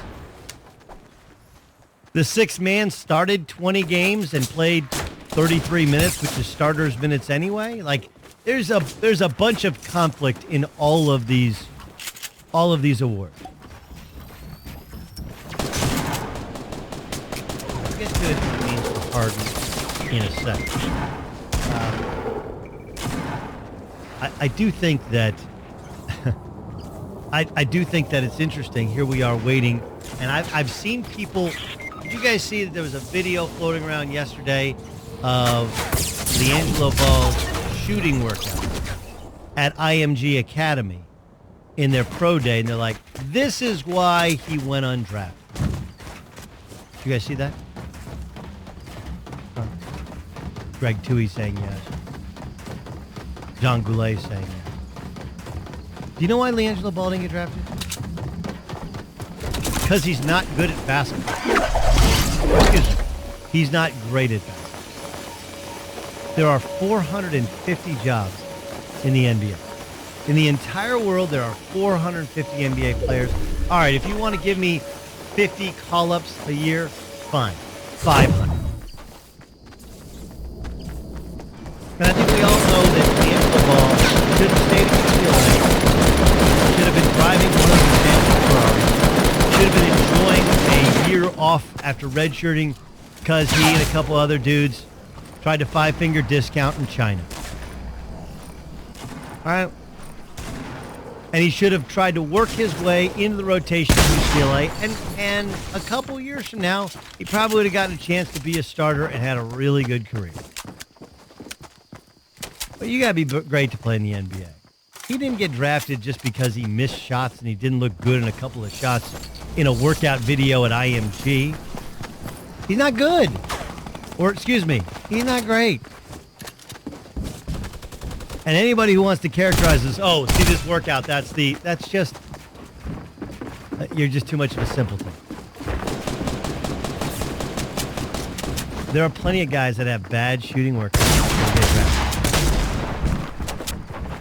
The sixth man started 20 games and played 33 minutes, which is starters minutes anyway. Like, there's a bunch of conflict in all of these awards. We'll get to what it means for Harden in a second. I do think that I do think that it's interesting. Here we are waiting, and I've seen people. Did you guys see that there was a video floating around yesterday of LiAngelo Ball's shooting workout at IMG Academy in their pro day, and they're like, "This is why he went undrafted." Did you guys see that? Greg Toohey saying yes. John Goulet saying that. Do you know why LiAngelo Ball didn't get drafted? Because he's not good at basketball. Excuse me. He's not great at basketball. There are 450 jobs in the NBA. In the entire world, there are 450 NBA players. All right, if you want to give me 50 call-ups a year, fine. 500. And I think we all know that LiAngelo Ball should have stayed at UCLA, should have been driving one of the fancy Ferraris, should have been enjoying a year off after redshirting because he and a couple other dudes tried to 5-finger discount in China. All right? And he should have tried to work his way into the rotation at UCLA, and a couple years from now, he probably would have gotten a chance to be a starter and had a really good career. But you got to be great to play in the NBA. He didn't get drafted just because he missed shots and he didn't look good in a couple of shots in a workout video at IMG. He's not good. Or, excuse me, he's not great. And anybody who wants to characterize this, oh, see this workout, that's just, you're just too much of a simpleton. There are plenty of guys that have bad shooting workouts.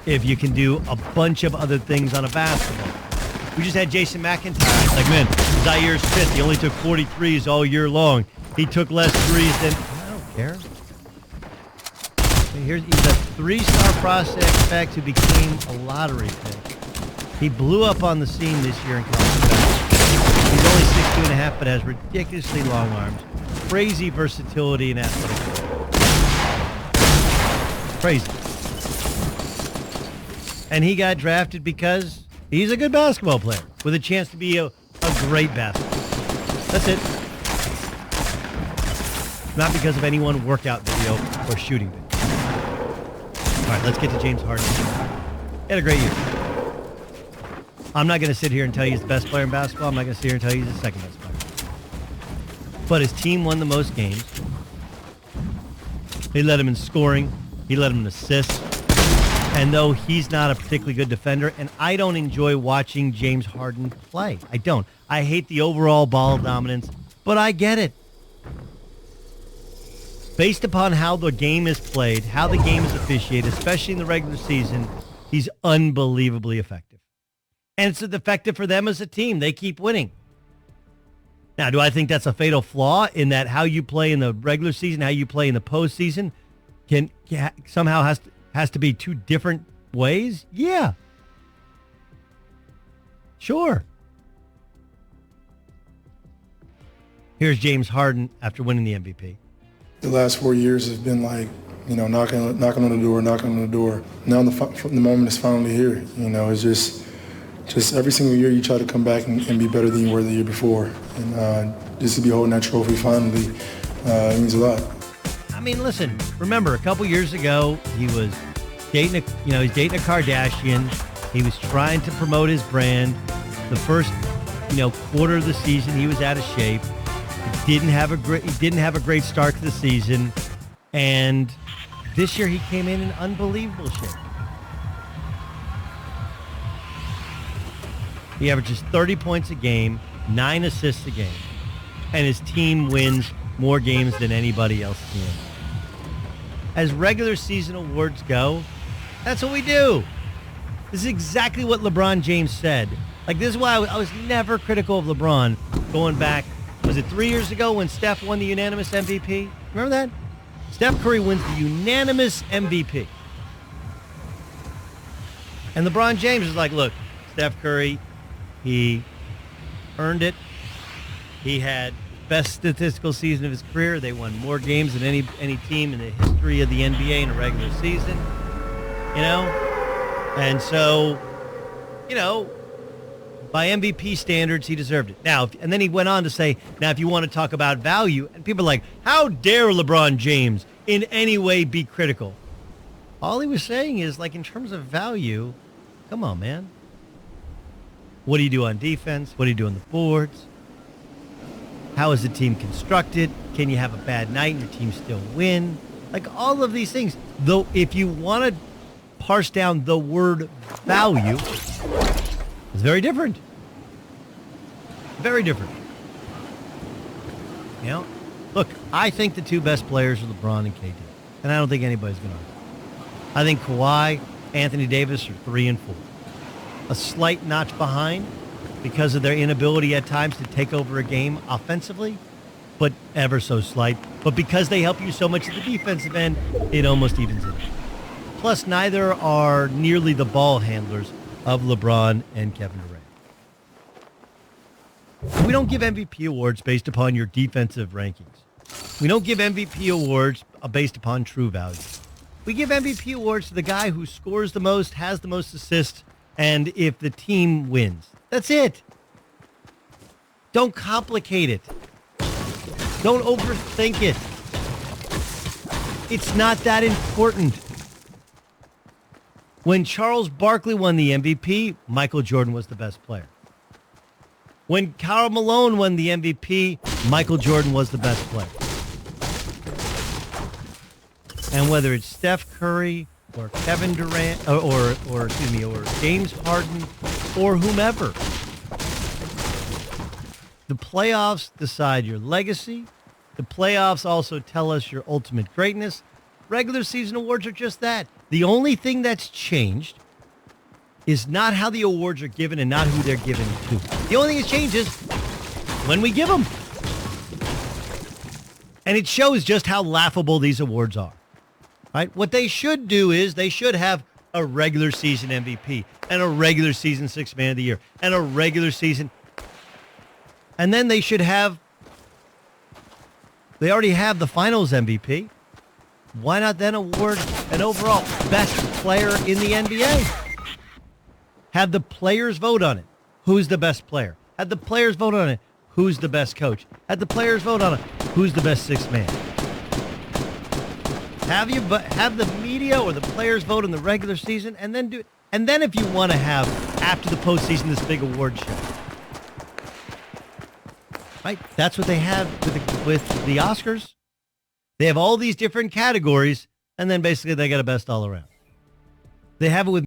If you can do a bunch of other things on a basketball. We just had Jason McIntyre. It's like, man, Zaire's fifth. He only took 43s all year long. He took less threes than... I don't care. He's a 3-star prospect who became a lottery pick. He blew up on the scene this year in college basketball. He's only 6'2.5", but has ridiculously long arms. Crazy versatility and athleticism. Crazy. And he got drafted because he's a good basketball player with a chance to be a great basketball player. That's it. Not because of any one workout video or shooting video. All right, let's get to James Harden. He had a great year. I'm not going to sit here and tell you he's the best player in basketball. I'm not going to sit here and tell you he's the second best player. But his team won the most games. He led him in scoring. He led him in assists. And though he's not a particularly good defender, and I don't enjoy watching James Harden play. I don't. I hate the overall ball dominance, but I get it. Based upon how the game is played, how the game is officiated, especially in the regular season, he's unbelievably effective. And it's effective for them as a team. They keep winning. Now, do I think that's a fatal flaw in that how you play in the regular season, how you play in the postseason somehow has to be two different ways? Yeah. Sure. Here's James Harden after winning the MVP. The last 4 years have been like, knocking on the door. Now the moment is finally here. It's just every single year you try to come back and be better than you were the year before. And just to be holding that trophy finally, it means a lot. mean, listen, remember a couple years ago, he was dating he's dating a Kardashian. He was trying to promote his brand. The first, quarter of the season, he was out of shape. He didn't have a great start to the season. And this year he came in unbelievable shape. He averages 30 points a game, 9 assists a game, and his team wins more games than anybody else can. As regular season awards go, that's what we do. This is exactly what LeBron James said. Like, this is why I was never critical of LeBron going back. Was it 3 years ago when Steph won the unanimous MVP? Remember that? Steph Curry wins the unanimous MVP. And LeBron James is like, look, Steph Curry, he earned it. He had best statistical season of his career. They won more games than any team in the history of the NBA in a regular season. And so, by MVP standards, he deserved it. Now, and then he went on to say, now, if you want to talk about value, and people are like, how dare LeBron James in any way be critical? All he was saying is, like, in terms of value, come on, man. What do you do on defense? What do you do on the boards? How is the team constructed? Can you have a bad night and your team still win? Like, all of these things. Though, if you want to parse down the word value, it's very different. Very different. Look, I think the two best players are LeBron and KD. And I don't think anybody's going to argue. I think Kawhi, Anthony Davis are 3 and 4. A slight notch behind because of their inability at times to take over a game offensively, but ever so slight. But because they help you so much at the defensive end, it almost evens it. Plus, neither are nearly the ball handlers of LeBron and Kevin Durant. We don't give MVP awards based upon your defensive rankings. We don't give MVP awards based upon true value. We give MVP awards to the guy who scores the most, has the most assists, and if the team wins. That's it. Don't complicate it. Don't overthink it. It's not that important. When Charles Barkley won the MVP, Michael Jordan was the best player. When Karl Malone won the MVP, Michael Jordan was the best player. And whether it's Steph Curry or Kevin Durant or James Harden or whomever, the playoffs decide your legacy. The playoffs also tell us your ultimate greatness. Regular season awards are just that. The only thing that's changed is not how the awards are given and not who they're given to. The only thing that changes is when we give them. And it shows just how laughable these awards are. Right? What they should do is they should have a regular season MVP and a regular season Sixth Man of the Year and a regular season. And then they should have, they already have the finals MVP. Why not then award an overall best player in the NBA? Have the players vote on it. Who's the best player? Have the players vote on it. Who's the best coach? Have the players vote on it. Who's the best sixth man? Have the media or the players vote in the regular season, and then do it. And then if you want to have after the postseason this big award show, right? That's what they have with the Oscars. They have all these different categories, and then basically they got a best all around. They have it with